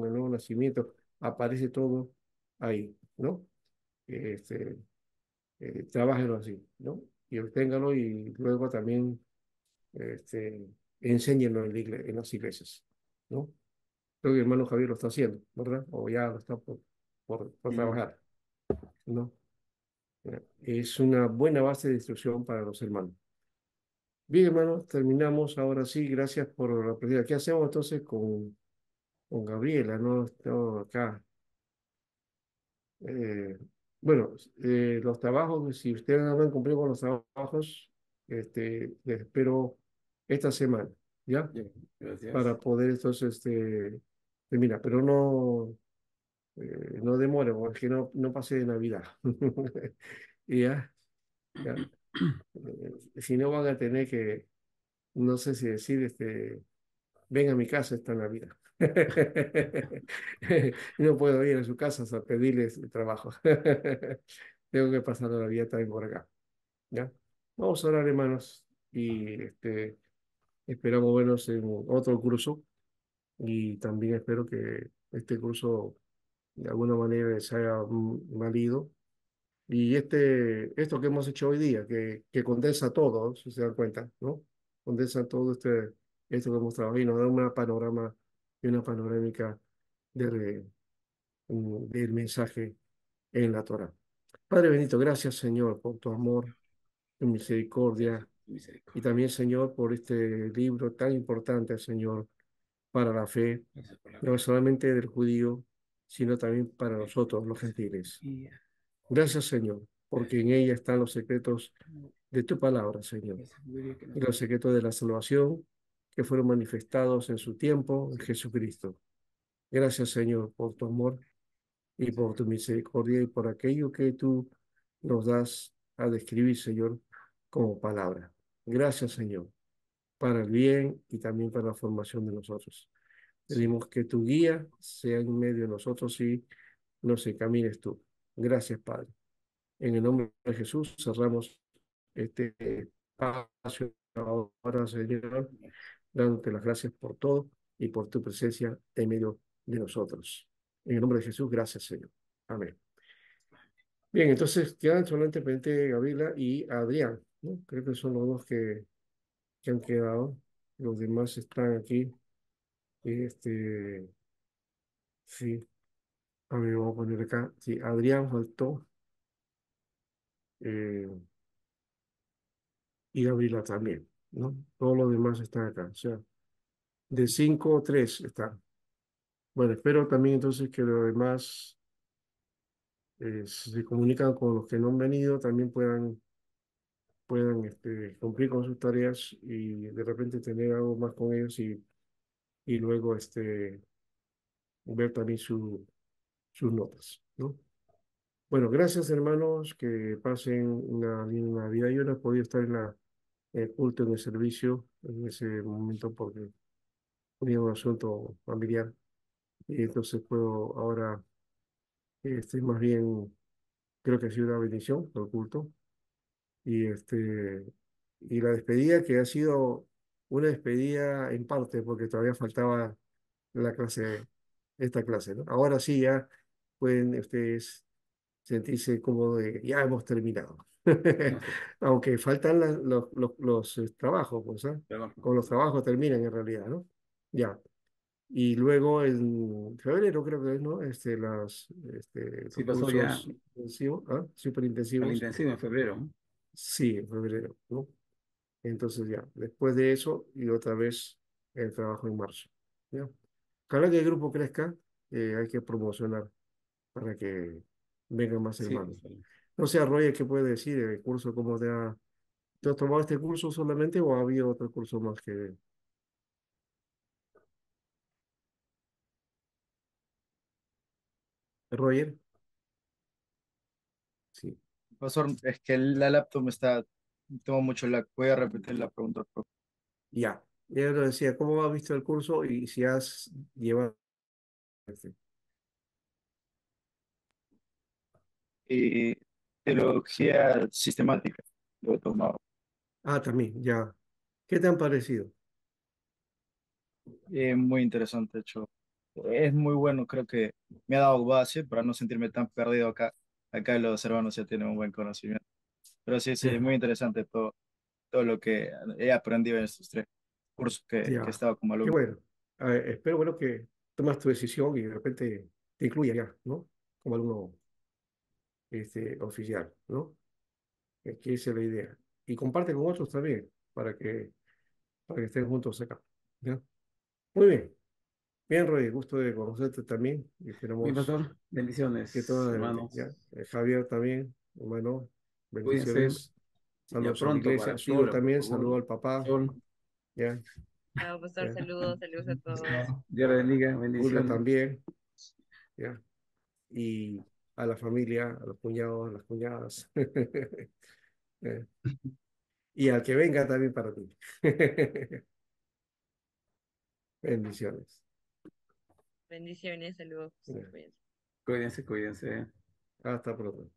el nuevo nacimiento, aparece todo ahí, ¿no? Este, Trabájenlo así, ¿no? Y obténganlo y luego también este, enséñenlo en las iglesias, ¿no? Creo que el hermano Javier lo está haciendo, ¿verdad? O ya lo está por Mm. trabajar, ¿no? Es una buena base de instrucción para los hermanos. Bien, hermanos, terminamos ahora sí. Gracias por la pregunta. ¿Qué hacemos entonces con Gabriela? No, no, acá. Eh, bueno, los trabajos, si ustedes no han cumplido con los trabajos, les espero esta semana, ¿ya? Ya, gracias. Para poder entonces terminar, pero no demore, porque no pase de Navidad. Y ya, ya. Si no van a tener que, no sé si decir, ven a mi casa esta Navidad. No puedo ir a su casa a pedirles el trabajo. Tengo que pasar la Navidad también por acá. ¿Ya? Vamos a orar, hermanos, y esperamos vernos en otro curso. Y también espero que este curso de alguna manera les haya valido. Y esto que hemos hecho hoy día, que condensa todo, si se dan cuenta, ¿no? Condensa todo esto que hemos trabajado y nos da una panorama y una panorámica de, del mensaje en la Torah. Padre bendito, gracias Señor por tu amor, tu misericordia y Misericordia. también Señor por este libro tan importante, Señor, para la fe, Gracias por la no fe. solamente del judío, sino también para nosotros, los gentiles. Gracias, Señor, porque en ella están los secretos de tu palabra, Señor, La sabiduría que y nos da. los secretos de la salvación que fueron manifestados en su tiempo en Jesucristo. Gracias, Señor, por tu amor y por tu misericordia y por aquello que tú nos das a describir, Señor, como palabra. Gracias, Señor, para el bien y también para la formación de nosotros. Sí. Pedimos que tu guía sea en medio de nosotros y nos encamines tú. Gracias, Padre. En el nombre de Jesús cerramos este espacio ahora, Señor, dándote las gracias por todo y por tu presencia en medio de nosotros. En el nombre de Jesús, gracias, Señor. Amén. Bien, entonces quedan solamente pendiente Gabriela y Adrián, ¿no? Creo que son los dos que han quedado. Los demás están aquí. Y sí, a ver, vamos a poner acá. Sí, Adrián faltó eh, y Gabriela también, ¿no? Todos los demás están acá. O sea, de 5 3 están. Bueno, espero también entonces que los demás, si se comunican con los que no han venido, también puedan puedan cumplir con sus tareas y de repente tener algo más con ellos y luego ver también sus notas, ¿no? Bueno, gracias hermanos, que pasen una linda Navidad. Yo no he podido estar en el culto, en el servicio, en ese momento porque tenía un asunto familiar y entonces puedo ahora, más bien, creo que ha sido una bendición el culto y, y la despedida que ha sido una despedida en parte porque todavía faltaba la clase, esta clase, ¿no? Ahora sí ya pueden ustedes sentirse como de, ya hemos terminado. No sé, Aunque faltan los trabajos, pues, ¿ah? pero Con los trabajos terminan en realidad, ¿no? Ya. Y luego en febrero creo que es, ¿no? sí Los pasó ya cursos intensivos, ¿ah? Súper al intensivos. intensivo en febrero, ¿no? Sí, en febrero, ¿no? Entonces ya, después de eso y otra vez el trabajo en marzo, ¿ya? Ojalá que el grupo crezca, hay que promocionar para que vengan más Sí, hermanos. No sé, Roger, ¿qué puede decir el curso? ¿Cómo te ha... ¿Tú has tomado este curso solamente o ha habido otro curso más que... Roger? Sí, Profesor, es que la laptop me está, tengo mucho lag. Voy a repetir la pregunta, profe. ya. Yo lo decía, ¿cómo has visto el curso y si has llevado... Y teología sistemática, lo he tomado. Ah, también, ya. ¿Qué te han parecido? Muy interesante, de hecho. Es muy bueno, creo que me ha dado base para no sentirme tan perdido acá. Acá los hermanos ya tienen un buen conocimiento. Pero sí, sí, es Ya, muy interesante todo lo que he aprendido en estos 3 cursos que he ya. estado como Qué alumno. bueno. A ver, espero, bueno, que tomas tu decisión y de repente te incluya ya, ¿no? Como alumno oficial, ¿no? Es que esa es la idea. Y comparte con otros también, para que estén juntos acá. ¿Ya? Muy bien. Bien, Roy, gusto de conocerte también. Y Mi esperamos pastor, que todo bendiciones, adelante. ¿Ya? hermanos. Javier también, bueno, Cuídense, bendiciones. ya Saludos a la pronto iglesia. para Sol Piura, por también, favor. saludo al papá. Sol, ¿Ya? Chao, pastor, ¿Ya? saludos, saludos a todos. No, Dios le bendiga, Hulda bendiciones. también. ¿Ya? Y a la familia, a los cuñados, a las cuñadas. ¿Eh? Y al que venga también para ti. Bendiciones. Bendiciones, saludos. ¿Ya? Cuídense. Cuídense, cuídense. Hasta pronto.